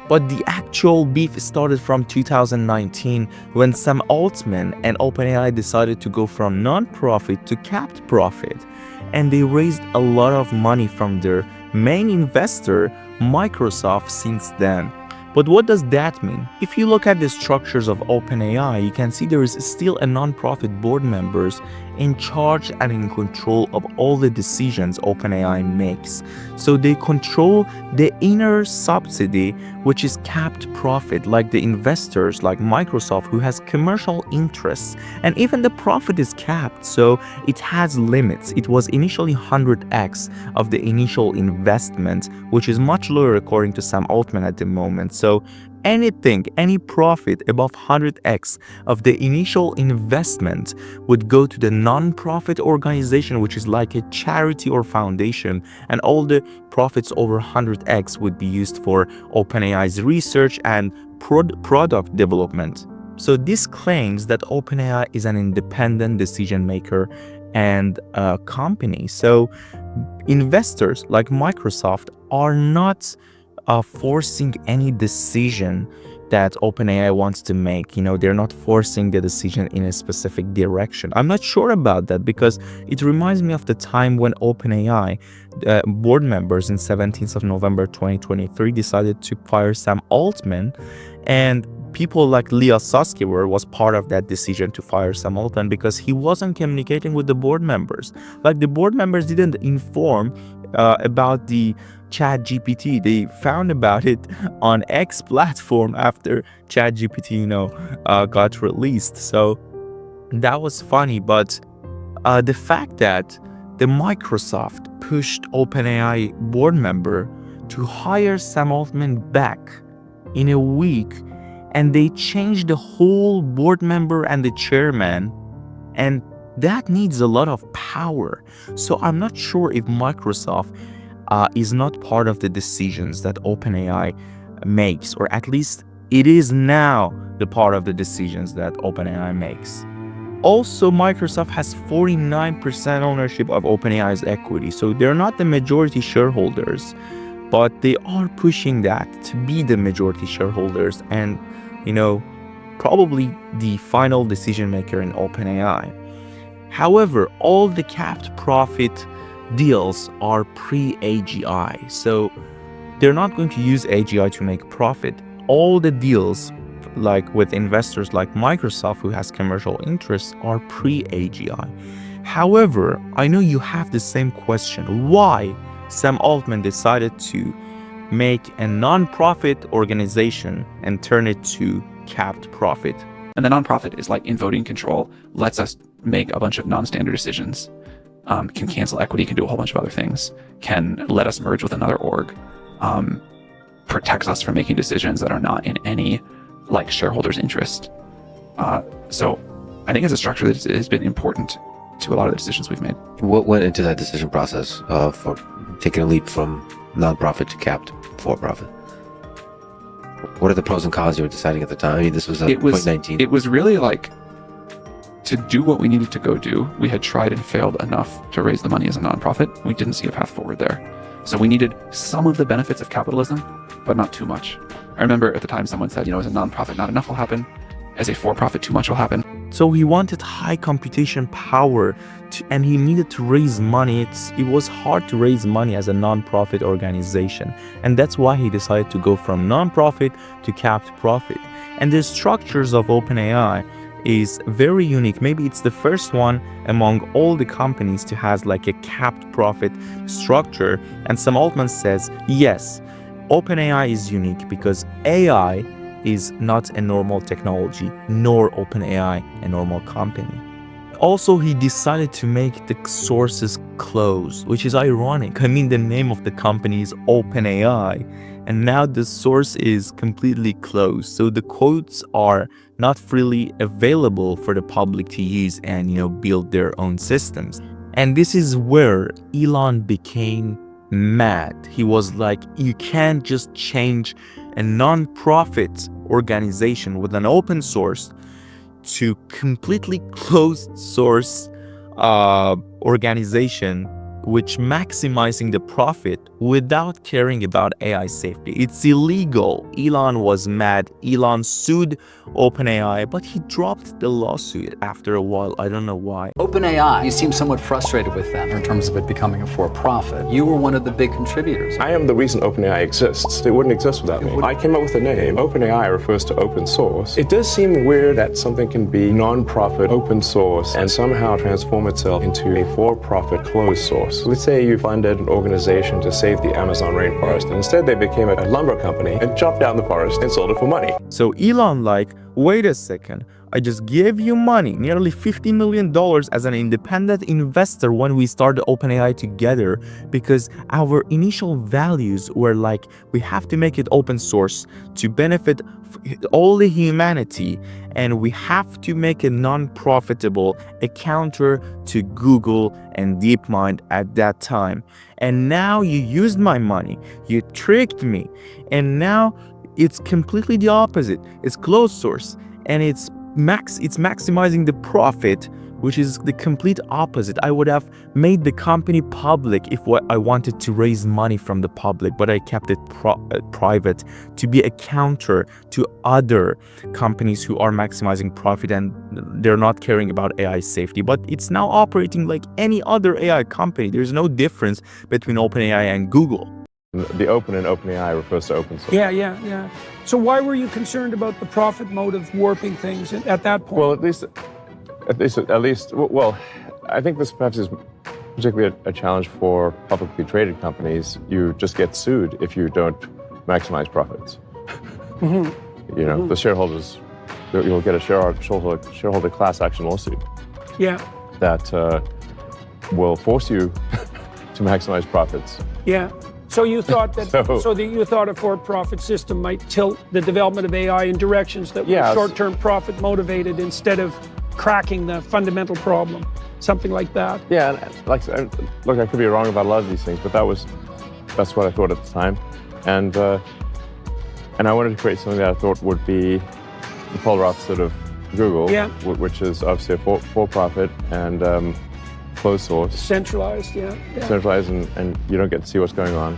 Speaker 1: But the actual beef started from 2019 when Sam Altman and OpenAI decided to go from non-profit to capped profit. And they raised a lot of money from their main investor, Microsoft, since then. But what does that mean? If you look at the structures of OpenAI, you can see there is still a non-profit board members in charge and in control of all the decisions OpenAI makes. So they control the inner subsidy, which is capped profit, like the investors like Microsoft, who has commercial interests. And even the profit is capped, so it has limits. It was initially 100x of the initial investment, which is much lower according to Sam Altman at the moment. So anything, any profit above 100x of the initial investment would go to the non-profit organization, which is like a charity or foundation, and all the profits over 100x would be used for OpenAI's research and product development. So this claims that OpenAI is an independent decision maker and a company. So investors like Microsoft are not forcing any decision that OpenAI wants to make. You know, they're not forcing the decision in a specific direction. I'm not sure about that because it reminds me of the time when OpenAI board members in 17th of November 2023 decided to fire Sam Altman, and people like Leah Sutskever was part of that decision to fire Sam Altman because he wasn't communicating with the board members. Like the board members didn't inform about the ChatGPT. They found about it on X platform after ChatGPT, got released. So that was funny. But the fact that the Microsoft pushed OpenAI board member to hire Sam Altman back in a week, and they changed the whole board member and the chairman, and that needs a lot of power. So I'm not sure if Microsoft is not part of the decisions that OpenAI makes, or at least it is now the part of the decisions that OpenAI makes. Also, Microsoft has 49% ownership of OpenAI's equity, so they're not the majority shareholders, but they are pushing that to be the majority shareholders and, probably the final decision maker in OpenAI. However, all the capped profit deals are pre-AGI, so they're not going to use AGI to make profit. All the deals, like with investors like Microsoft, who has commercial interests, are pre-AGI. However, I know you have the same question. Why Sam Altman decided to make a non-profit organization and turn it to capped profit?
Speaker 18: And the non-profit is like in voting control, lets us make a bunch of non-standard decisions, can cancel equity, can do a whole bunch of other things, can let us merge with another org, protects us from making decisions that are not in any shareholders' interest. So I think it's a structure that has been important to a lot of the decisions we've made.
Speaker 19: What went into that decision process for taking a leap from non-profit to capped for-profit? What are the pros and cons you were deciding at the time? I mean, this was 2019.
Speaker 18: It was really to do what we needed to go do. We had tried and failed enough to raise the money as a nonprofit. We didn't see a path forward there. So we needed some of the benefits of capitalism, but not too much. I remember at the time someone said, as a nonprofit, not enough will happen. As a for-profit, too much will happen.
Speaker 1: So he wanted high computation power and he needed to raise money. It was hard to raise money as a non-profit organization. And that's why he decided to go from non-profit to capped profit. And the structures of OpenAI is very unique. Maybe it's the first one among all the companies to has a capped profit structure. And Sam Altman says, yes, OpenAI is unique because AI is not a normal technology, nor OpenAI a normal company. Also, he decided to make the sources closed, which is ironic. I mean, the name of the company is OpenAI, and now the source is completely closed. So the codes are not freely available for the public to use and, build their own systems. And this is where Elon became mad. He was like, you can't just change a non-profit organization with an open source to completely closed source organization which maximizing the profit without caring about AI safety. It's illegal. Elon was mad. Elon sued OpenAI, but he dropped the lawsuit after a while. I don't know why.
Speaker 20: OpenAI, you seem somewhat frustrated with them in terms of it becoming a for-profit. You were one of the big contributors.
Speaker 3: I am the reason OpenAI exists. It wouldn't exist without me. I came up with the name. OpenAI refers to open source. It does seem weird that something can be non-profit, open source, and somehow transform itself into a for-profit closed source. Let's say you funded an organization to save the Amazon rainforest, and instead they became a lumber company and chopped down the forest and sold it for money.
Speaker 1: So Elon wait a second, I just gave you money, nearly $50 million as an independent investor when we started OpenAI together, because our initial values were we have to make it open source to benefit all the humanity, and we have to make it non-profitable, a counter to Google and DeepMind at that time. And now you used my money, you tricked me, and now it's completely the opposite. It's closed source, and it's maximizing the profit, which is the complete opposite. I would have made the company public if I wanted to raise money from the public, but I kept it private to be a counter to other companies who are maximizing profit and they're not caring about AI safety. But it's now operating like any other AI company. There's no difference between OpenAI and Google.
Speaker 3: The open in OpenAI refers to open source.
Speaker 21: Yeah. So why were you concerned about the profit motive warping things at that point?
Speaker 3: Well, at least, well, I think this perhaps is particularly a challenge for publicly traded companies. You just get sued if you don't maximize profits. You know, the shareholders, you'll get a shareholder class action lawsuit.
Speaker 21: Yeah.
Speaker 3: That will force you to maximize profits.
Speaker 21: Yeah. So you thought that you thought a for-profit system might tilt the development of AI in directions that were short-term profit motivated instead of cracking the fundamental problem, something like that.
Speaker 3: Yeah, and look, I could be wrong about a lot of these things, but that's what I thought at the time, and I wanted to create something that I thought would be the polar opposite of Google, which is obviously a for-profit and closed source.
Speaker 21: Centralized,
Speaker 3: Centralized, and you don't get to see what's going on.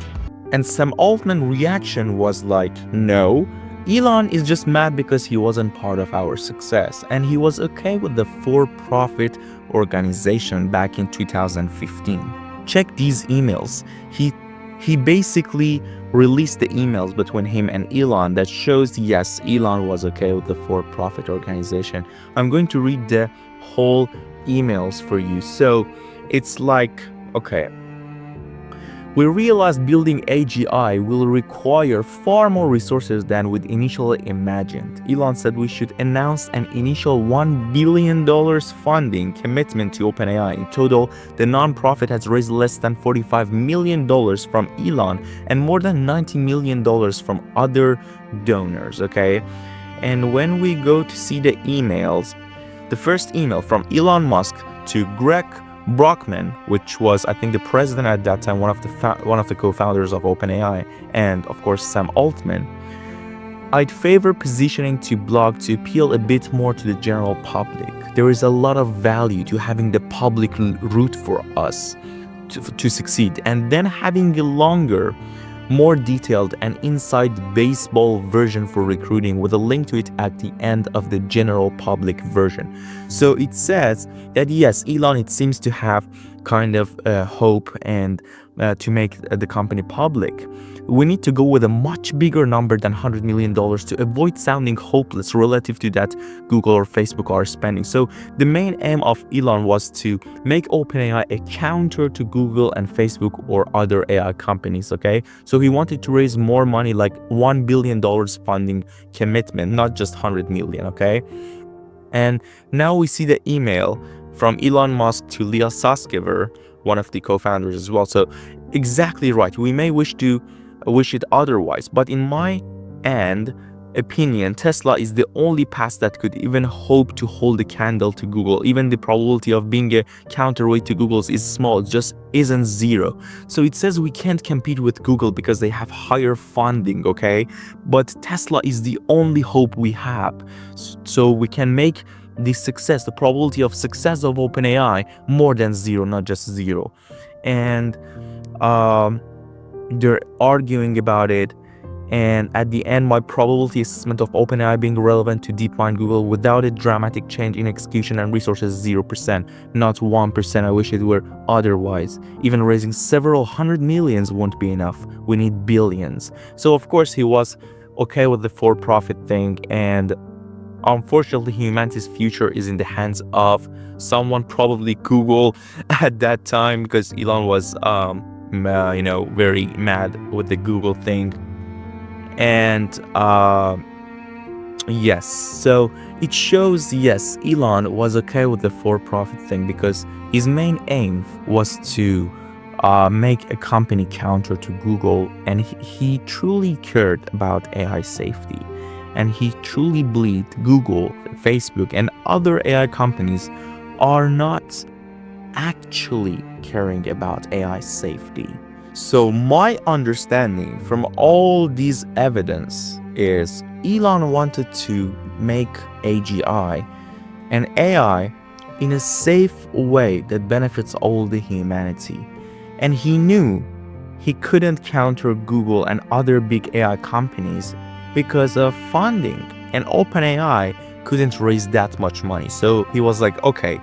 Speaker 1: And Sam Altman's reaction was like, no, Elon is just mad because he wasn't part of our success. And he was okay with the for-profit organization back in 2015. Check these emails. He basically released the emails between him and Elon that shows, yes, Elon was okay with the for-profit organization. I'm going to read the whole emails for you. So it's like, okay, we realized building AGI will require far more resources than we'd initially imagined. Elon said we should announce an initial $1 billion funding commitment to OpenAI. In total, the nonprofit has raised less than $45 million from Elon and more than $90 million from other donors, okay? And when we go to see the emails, the first email from Elon Musk to Greg Brockman, which was, I think, the president at that time, one of the co-founders of OpenAI, and of course Sam Altman. I'd favor positioning to blog to appeal a bit more to the general public. There is a lot of value to having the public root for us to succeed, and then having a longer, more detailed and inside baseball version for recruiting with a link to it at the end of the general public version. So it says that yes, Elon, it seems to have kind of hope and to make the company public. We need to go with a much bigger number than $100 million to avoid sounding hopeless relative to that Google or Facebook are spending. So the main aim of Elon was to make OpenAI a counter to Google and Facebook or other AI companies, okay? So he wanted to raise more money, like $1 billion funding commitment, not just 100 million, okay? And now we see the email from Elon Musk to Leah Sutskever, one of the co-founders as well. So exactly right. We may wish it otherwise, but in my opinion, Tesla is the only path that could even hope to hold a candle to Google. Even the probability of being a counterweight to Google's is small, it just isn't zero. So it says we can't compete with Google because they have higher funding, okay? But Tesla is the only hope we have. So we can make the probability of success of OpenAI more than zero, not just zero. And they're arguing about it, and at the end, my probability assessment of OpenAI being relevant to DeepMind Google without a dramatic change in execution and resources is 0%, not 1%. I wish it were otherwise. Even raising several hundred millions won't be enough. We need billions. So of course he was okay with the for-profit thing, and unfortunately humanity's future is in the hands of someone, probably Google at that time, because Elon was very mad with the Google thing. And yes, so it shows, yes, Elon was okay with the for-profit thing because his main aim was to make a company counter to Google, and he truly cared about AI safety, and he truly believed Google, Facebook, and other AI companies are not actually caring about AI safety. So my understanding from all these evidence is Elon wanted to make AGI and AI in a safe way that benefits all the humanity. And he knew he couldn't counter Google and other big AI companies because of funding, and OpenAI couldn't raise that much money. So he was like, okay,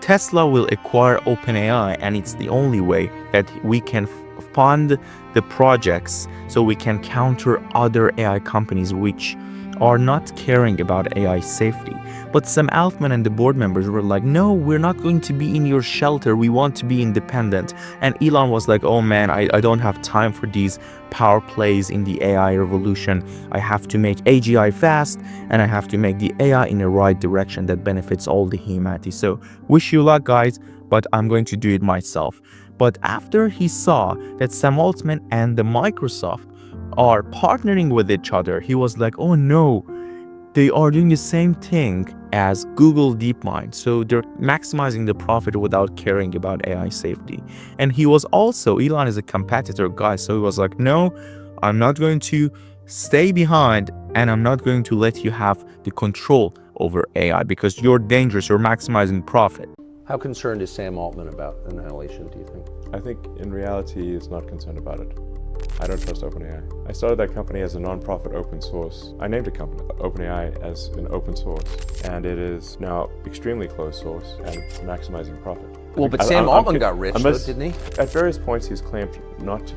Speaker 1: Tesla will acquire OpenAI, and it's the only way that we can fund the projects so we can counter other AI companies which are not caring about AI safety. But Sam Altman and the board members were like, no, we're not going to be in your shelter. We want to be independent. And Elon was like, oh man, I don't have time for these power plays in the AI revolution. I have to make AGI fast, and I have to make the AI in the right direction that benefits all the humanity. So wish you luck, guys, but I'm going to do it myself. But after he saw that Sam Altman and the Microsoft are partnering with each other, he was like, oh no, they are doing the same thing as Google DeepMind. So they're maximizing the profit without caring about AI safety. And he was also, Elon is a competitor guy, so he was like, no, I'm not going to stay behind, and I'm not going to let you have the control over AI because you're dangerous, you're maximizing profit.
Speaker 4: How concerned is Sam Altman about annihilation, do you think?
Speaker 3: I think in reality he's not concerned about it. I don't trust OpenAI. I started that company as a non-profit open source. I named a company, OpenAI, as an open source, and it is now extremely closed source and maximizing profit.
Speaker 4: Well, but Sam Altman got rich, though, didn't he?
Speaker 3: At various points he's claimed not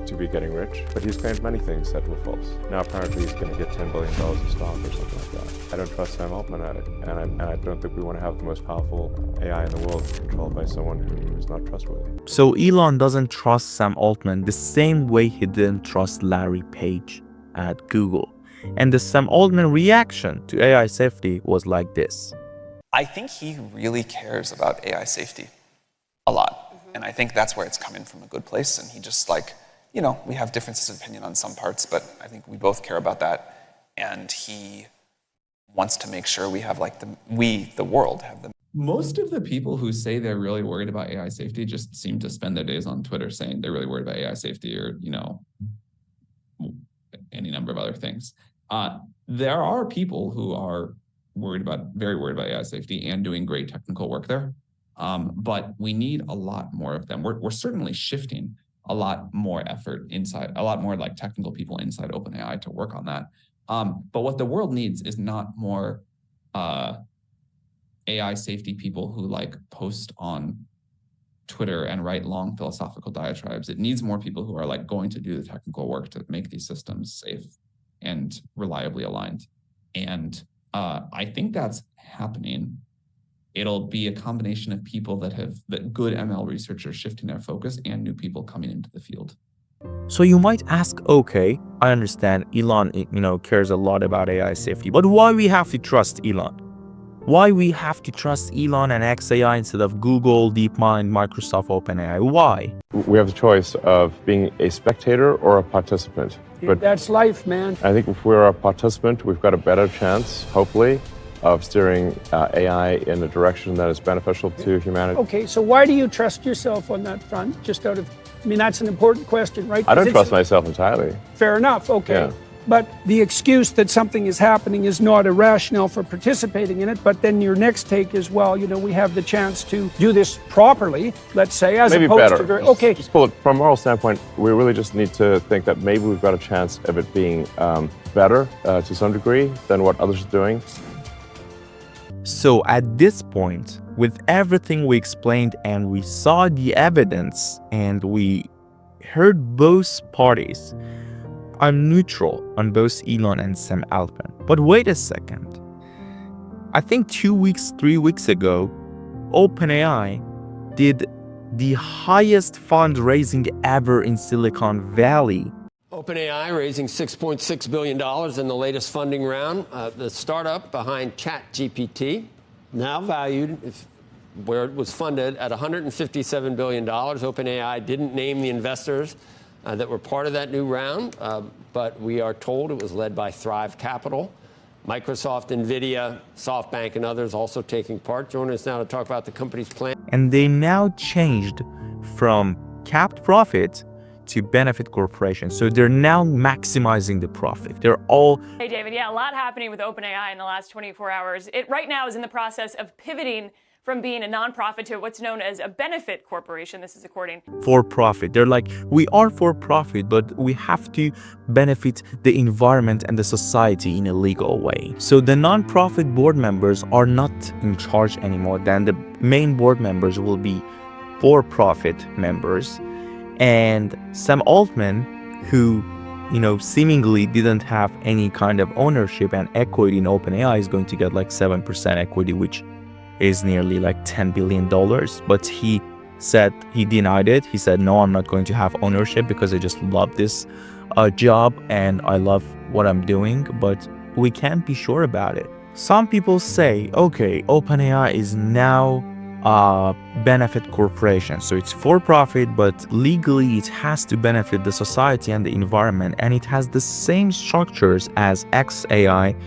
Speaker 3: to be getting rich, but he's claimed many things that were false. Now apparently he's going to get $10 billion of stock or something like that. I don't trust Sam Altman at it, and I don't think we want to have the most powerful AI in the world controlled by someone who is not trustworthy.
Speaker 1: So Elon doesn't trust Sam Altman the same way he didn't trust Larry Page at Google. And the Sam Altman reaction to AI safety was like this.
Speaker 22: I think he really cares about AI safety a lot. And I think that's where it's coming from a good place. And he just we have differences of opinion on some parts, but I think we both care about that. And he wants to make sure we have the world have the.
Speaker 23: Most of the people who say they're really worried about AI safety just seem to spend their days on Twitter saying they're really worried about AI safety or, any number of other things. There are people who are very worried about AI safety and doing great technical work there. But we need a lot more of them. We're certainly shifting a lot more effort inside, a lot more technical people inside OpenAI to work on that. But what the world needs is not more AI safety people who post on Twitter and write long philosophical diatribes. It needs more people who are going to do the technical work to make these systems safe and reliably aligned. And I think that's happening. It'll be a combination of people that good ML researchers shifting their focus and new people coming into the field.
Speaker 1: So you might ask, okay, I understand Elon, cares a lot about AI safety, but why we have to trust Elon? Why we have to trust Elon and xAI instead of Google, DeepMind, Microsoft, OpenAI? Why?
Speaker 3: We have the choice of being a spectator or a participant.
Speaker 21: But that's life, man.
Speaker 3: I think if we're a participant, we've got a better chance, hopefully, of steering AI in a direction that is beneficial to humanity.
Speaker 21: Okay, so why do you trust yourself on that front? That's an important question, right?
Speaker 3: I don't trust myself entirely.
Speaker 21: Fair enough, okay.
Speaker 3: Yeah.
Speaker 21: But the excuse that something is happening is not a rationale for participating in it. But then your next take is, we have the chance to do this properly, let's say, as
Speaker 3: maybe
Speaker 21: opposed
Speaker 3: better.
Speaker 21: to... Okay.
Speaker 3: Just pull it from a moral standpoint, we really just need to think that maybe we've got a chance of it being better to some degree than what others are doing.
Speaker 1: So at this point, with everything we explained and we saw the evidence and we heard both parties, I'm neutral on both Elon and Sam Altman. But wait a second. I think 3 weeks ago, OpenAI did the highest fundraising ever in Silicon Valley.
Speaker 24: OpenAI raising $6.6 billion in the latest funding round. The startup behind ChatGPT, now valued where it was funded at $157 billion. OpenAI didn't name the investors that were part of that new round, but we are told it was led by Thrive Capital. Microsoft, NVIDIA, SoftBank, and others also taking part. Joining us now to talk about the company's plan.
Speaker 1: And they now changed from capped profit to benefit corporations. So they're now maximizing the profit. They're all...
Speaker 25: Hey, David. Yeah, a lot happening with OpenAI in the last 24 hours. It right now is in the process of pivoting from being a nonprofit to what's known as a benefit corporation. This is according...
Speaker 1: For profit. They're like, we are for profit, but we have to benefit the environment and the society in a legal way. So the nonprofit board members are not in charge anymore. Then the main board members will be for-profit members. And Sam Altman, who, seemingly didn't have any kind of ownership and equity in OpenAI, is going to get like 7% equity, which is nearly like $10 billion. But he said he denied it. He said, no, I'm not going to have ownership because I just love this job and I love what I'm doing, but we can't be sure about it. Some people say, okay, OpenAI is now a benefit corporation. So it's for profit, but legally it has to benefit the society and the environment. And it has the same structures as xAI,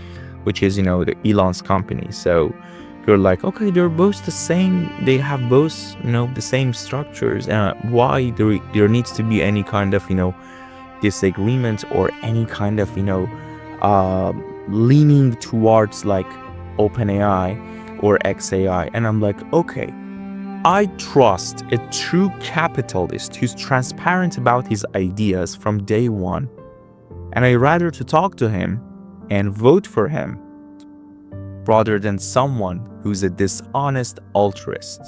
Speaker 1: which is, the Elon's company. So you're like, okay, they're both the same. They have both, the same structures. Why there needs to be any kind of, disagreement or any kind of, leaning towards like OpenAI or xAI. And I'm like, okay, I trust a true capitalist who's transparent about his ideas from day one. And I rather to talk to him and vote for him rather than someone who's a dishonest altruist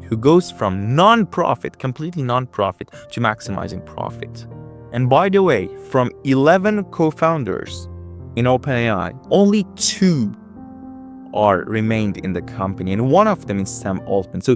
Speaker 1: who goes from non-profit, completely non-profit, to maximizing profit. And by the way, from 11 co-founders in OpenAI, only 2 remained in the company, and one of them is Sam Altman. So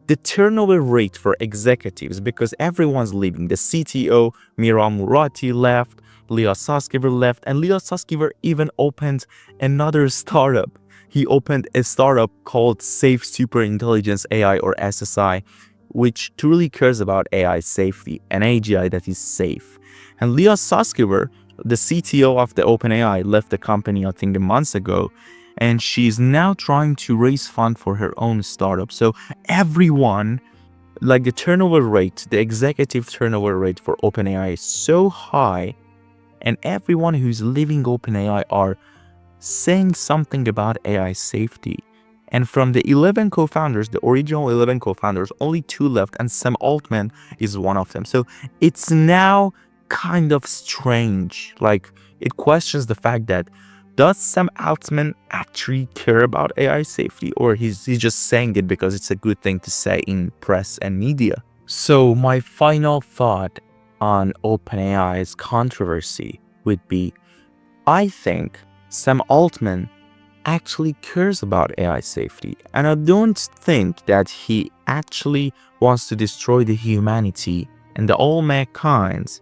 Speaker 1: the turnover rate for executives, because everyone's leaving, the CTO Mira Murati left, Leah Sutskever left, and Leah Sutskever even opened another startup. He opened a startup called Safe Superintelligence AI, or SSI, which truly cares about AI safety, an AGI that is safe. And Leah Sutskever, the CTO of the OpenAI, left the company, I think, months ago, and she's now trying to raise funds for her own startup. So everyone, like the turnover rate, the executive turnover rate for OpenAI is so high, and everyone who's leaving OpenAI are saying something about AI safety. And from the 11 co-founders, the original 11 co-founders, only 2 left, and Sam Altman is one of them. So it's now kind of strange. Like, it questions the fact that, does Sam Altman actually care about AI safety, or he's just saying it because it's a good thing to say in press and media? So my final thought on OpenAI's controversy would be, I think Sam Altman actually cares about AI safety, and I don't think that he actually wants to destroy the humanity and the all mankind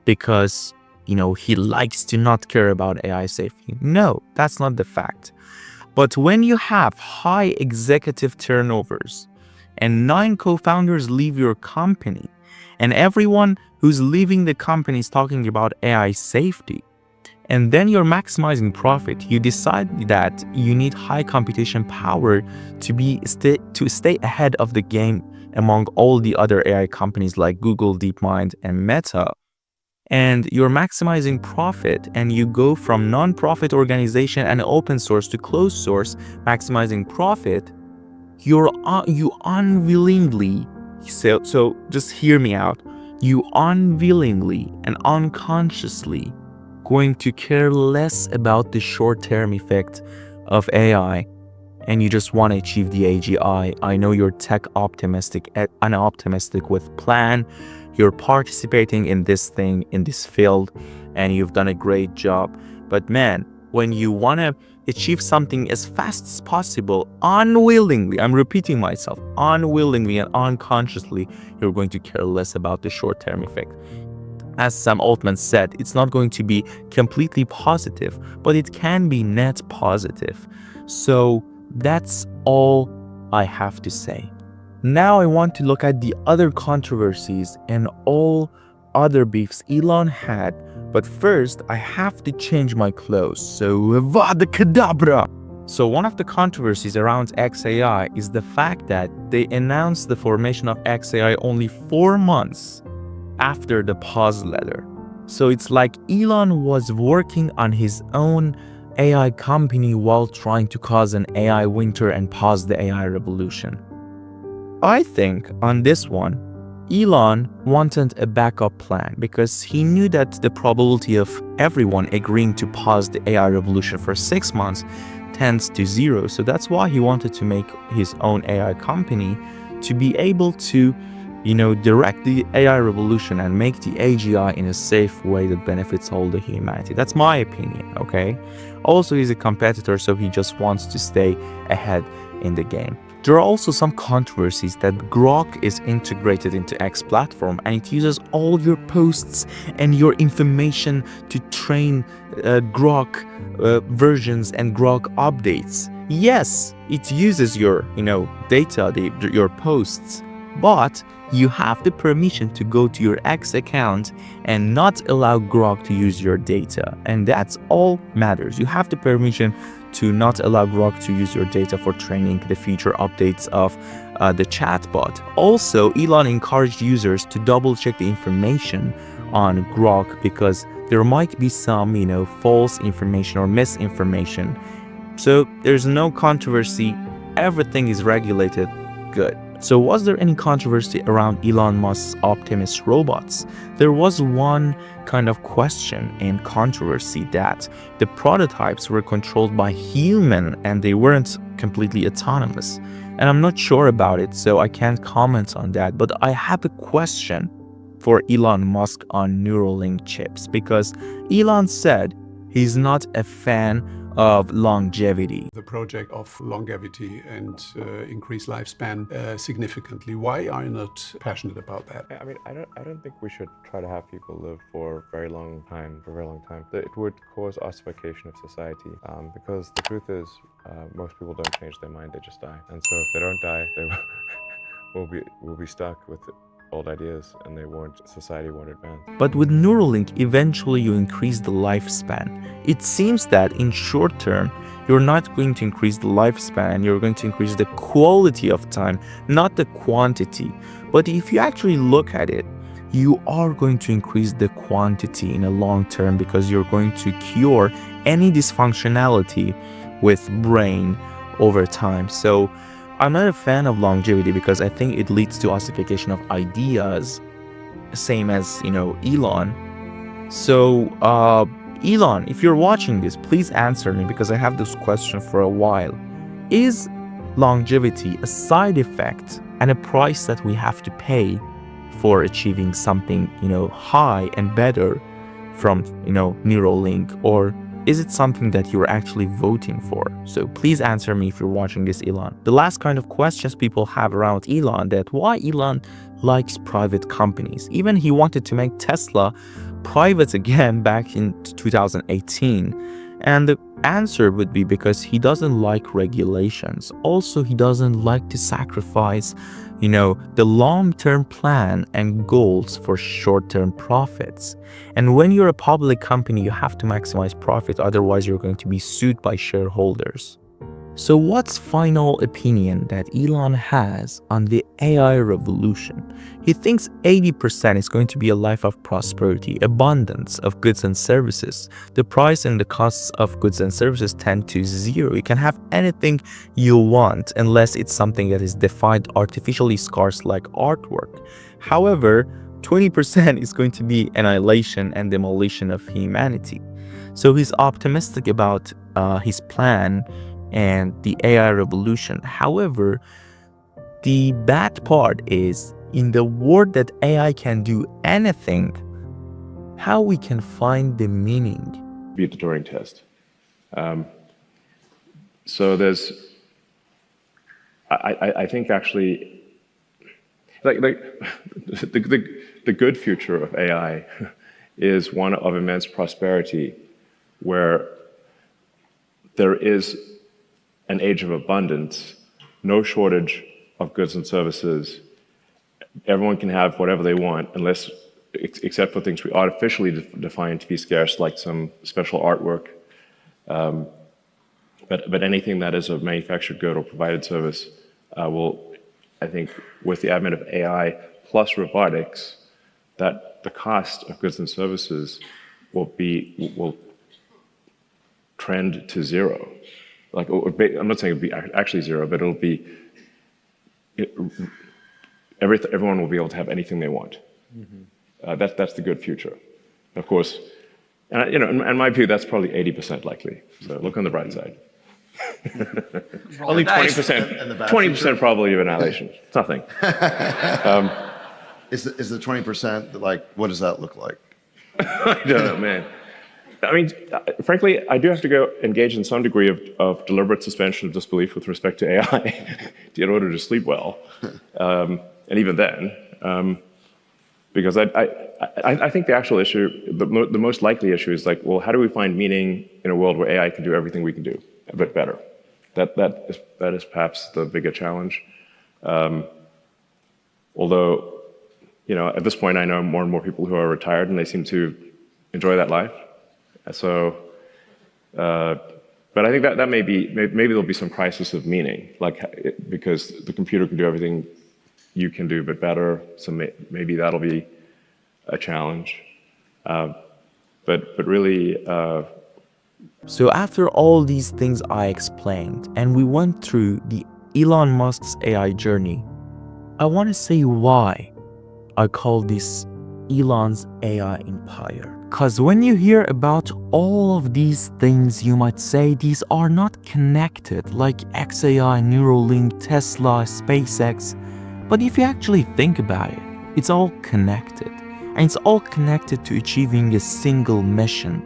Speaker 1: because he likes to not care about AI safety. No, that's not the fact. But when you have high executive turnovers and 9 co-founders leave your company, and everyone who's leaving the company is talking about AI safety, and then you're maximizing profit, you decide that you need high computation power to stay ahead of the game among all the other AI companies like Google, DeepMind, and Meta. And you're maximizing profit, and you go from non-profit organization and open source to closed source, maximizing profit. You unwillingly, so just hear me out, you unwillingly and unconsciously going to care less about the short-term effect of AI, and you just want to achieve the AGI. I know you're tech optimistic and optimistic with plan. You're participating in this thing, in this field, and you've done a great job. But man, when you want to achieve something as fast as possible, unwillingly, I'm repeating myself, unwillingly and unconsciously, you're going to care less about the short-term effect. As Sam Altman said, it's not going to be completely positive, but it can be net positive. So that's all I have to say. Now I want to look at the other controversies and all other beefs Elon had, but first I have to change my clothes, so Avada Kedavra! So one of the controversies around xAI is the fact that they announced the formation of xAI only 4 months after the pause letter. So it's like Elon was working on his own AI company while trying to cause an AI winter and pause the AI revolution. I think on this one, Elon wanted a backup plan because he knew that the probability of everyone agreeing to pause the AI revolution for 6 months tends to 0. So that's why he wanted to make his own AI company to be able to, direct the AI revolution and make the AGI in a safe way that benefits all the humanity. That's my opinion, okay? Also, he's a competitor, so he just wants to stay ahead in the game. There are also some controversies that Grok is integrated into X platform and it uses all your posts and your information to train Grok versions and Grok updates. Yes, it uses your, data, your posts, but you have the permission to go to your X account and not allow Grok to use your data. And that's all matters. You have the permission to not allow Grok to use your data for training the future updates of the chatbot. Also, Elon encouraged users to double check the information on Grok because there might be some, false information or misinformation. So there's no controversy. Everything is regulated. Good. So was there any controversy around Elon Musk's Optimus robots? There was one kind of question and controversy that the prototypes were controlled by human and they weren't completely autonomous. And I'm not sure about it, so I can't comment on that. But I have a question for Elon Musk on Neuralink chips because Elon said he's not a fan of longevity.
Speaker 2: The project of longevity and increased lifespan significantly. Why are you not passionate about that?
Speaker 3: I mean, I don't think we should try to have people live for a very long time. It would cause ossification of society because the truth is, most people don't change their mind; they just die. And so, if they don't die, they will be stuck with old ideas and society won't advance.
Speaker 1: But with Neuralink, eventually you increase the lifespan. It seems that in short term, you're not going to increase the lifespan, you're going to increase the quality of time, not the quantity. But if you actually look at it, you are going to increase the quantity in a long term because you're going to cure any dysfunctionality with brain over time. So I'm not a fan of longevity because I think it leads to ossification of ideas, same as, Elon. So, Elon, if you're watching this, please answer me because I have this question for a while. Is longevity a side effect and a price that we have to pay for achieving something, high and better from, Neuralink, or is it something that you're actually voting for? So please answer me if you're watching this, Elon. The last kind of questions people have around Elon, that why Elon likes private companies. Even he wanted to make Tesla private again back in 2018. And the answer would be because he doesn't like regulations. Also, he doesn't like to sacrifice, the long-term plan and goals for short-term profits. And when you're a public company, you have to maximize profit, otherwise you're going to be sued by shareholders. So what's final opinion that Elon has on the AI revolution? He thinks 80% is going to be a life of prosperity, abundance of goods and services. The price and the costs of goods and services tend to zero. You can have anything you want unless it's something that is defined artificially scarce like artwork. However, 20% is going to be annihilation and demolition of humanity. So he's optimistic about his plan and the AI revolution. However, the bad part is in the world that AI can do anything, how we can find the meaning.
Speaker 3: Beat the Turing test. So there's, I think actually, the good future of AI is one of immense prosperity, where there is an age of abundance, no shortage of goods and services. Everyone can have whatever they want, except for things we artificially define to be scarce, like some special artwork. But anything that is a manufactured good or provided service will, I think, with the advent of AI plus robotics, that the cost of goods and services will trend to zero. Like, I'm not saying it'll be actually zero, but it'll be, everyone will be able to have anything they want. Mm-hmm. That's the good future. Of course, and in my view, that's probably 80% likely. So look on the bright side. Only 20%. 20% probably of annihilation. It's nothing.
Speaker 17: Is the 20% like, what does that look like?
Speaker 3: I don't know, man. I mean, frankly, I do have to engage in some degree of deliberate suspension of disbelief with respect to AI in order to sleep well, and even then, because I think the actual issue, the most likely issue, is like, well, how do we find meaning in a world where AI can do everything we can do, but better? That is perhaps the bigger challenge. Although, at this point, I know more and more people who are retired, and they seem to enjoy that life. So, but I think that maybe there'll be some crisis of meaning, because the computer can do everything you can do, but better. So maybe that'll be a challenge. But really.
Speaker 1: So after all these things I explained, and we went through the Elon Musk's AI journey, I want to say why I call this Elon's AI empire. Because when you hear about all of these things, you might say these are not connected, like XAI, Neuralink, Tesla, SpaceX. But if you actually think about it, it's all connected. And it's all connected to achieving a single mission: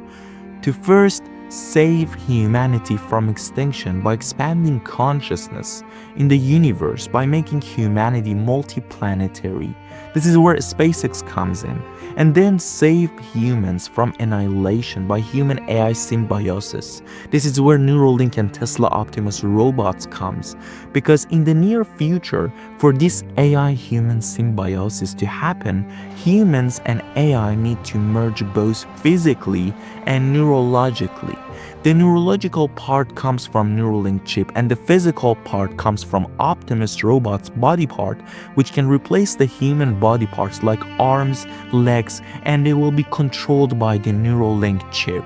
Speaker 1: to first save humanity from extinction by expanding consciousness in the universe, by making humanity multiplanetary. This is where SpaceX comes in. And then save humans from annihilation by human-AI symbiosis. This is where Neuralink and Tesla Optimus robots comes. Because in the near future, for this AI-human symbiosis to happen, humans and AI need to merge both physically and neurologically. The neurological part comes from Neuralink chip, and the physical part comes from Optimus robot's body part, which can replace the human body parts like arms, legs, and they will be controlled by the Neuralink chip.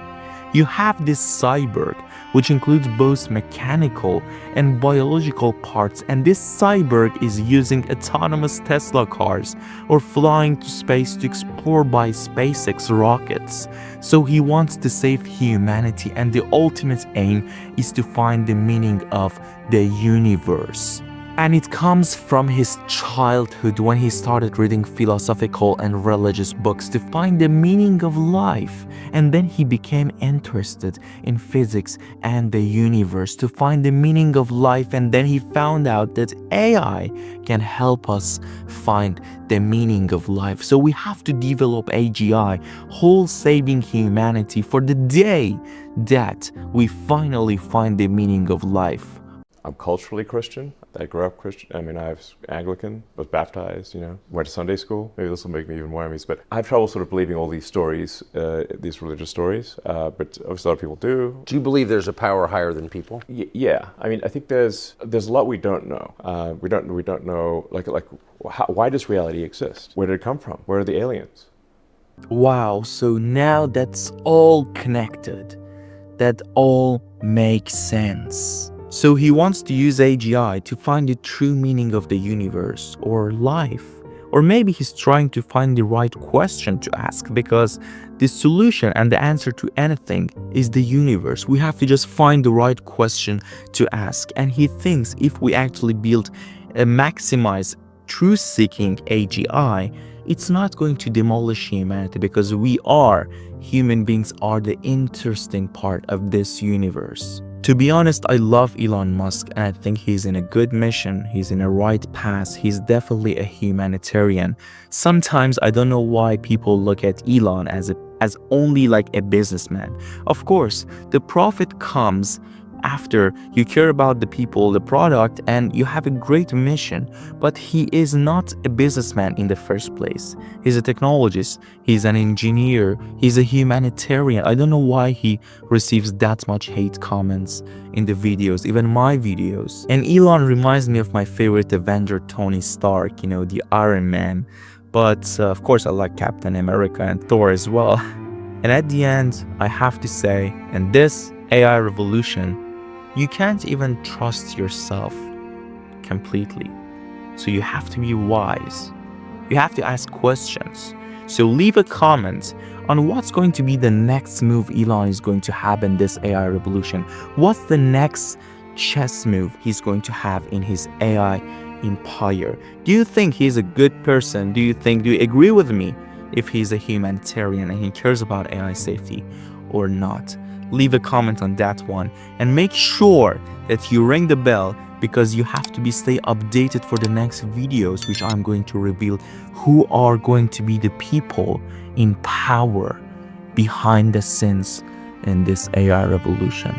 Speaker 1: You have this cyborg, which includes both mechanical and biological parts, and this cyborg is using autonomous Tesla cars or flying to space to explore by SpaceX rockets. So he wants to save humanity, and the ultimate aim is to find the meaning of the universe. And it comes from his childhood, when he started reading philosophical and religious books to find the meaning of life. And then he became interested in physics and the universe to find the meaning of life. And then he found out that AI can help us find the meaning of life. So we have to develop AGI, whole saving humanity, for the day that we finally find the meaning of life.
Speaker 3: I'm culturally Christian. I grew up Christian. I mean, I was Anglican, was baptized, went to Sunday school. Maybe this will make me even more amused, but I have trouble sort of believing all these stories, these religious stories, but obviously a lot of people do.
Speaker 4: Do you believe there's a power higher than people?
Speaker 3: Yeah. I mean, I think there's a lot we don't know. We don't know, why does reality exist? Where did it come from? Where are the aliens?
Speaker 1: Wow, so now that's all connected. That all makes sense. So he wants to use AGI to find the true meaning of the universe or life. Or maybe he's trying to find the right question to ask, because the solution and the answer to anything is the universe. We have to just find the right question to ask. And he thinks if we actually build a maximized truth-seeking AGI, it's not going to demolish humanity, because human beings are the interesting part of this universe. To be honest, I love Elon Musk, and I think he's in a good mission. He's in a right path. He's definitely a humanitarian. Sometimes I don't know why people look at Elon as only like a businessman. Of course, the profit comes after you care about the people, the product, and you have a great mission. But he is not a businessman in the first place. He's a technologist, he's an engineer, he's a humanitarian. I don't know why he receives that much hate comments in the videos, even my videos. And Elon reminds me of my favorite Avenger, Tony Stark, the Iron Man. But of course I like Captain America and Thor as well. And at the end, I have to say, in this AI revolution, you can't even trust yourself completely. So you have to be wise. You have to ask questions. So leave a comment on what's going to be the next move Elon is going to have in this AI revolution. What's the next chess move he's going to have in his AI
Speaker 5: empire. Do you think he's a good person? Do you agree with me if he's a humanitarian and he cares about AI safety or not? Leave a comment on that one, and make sure that you ring the bell, because you have to stay updated for the next videos, which I'm going to reveal who are going to be the people in power behind the scenes in this AI revolution.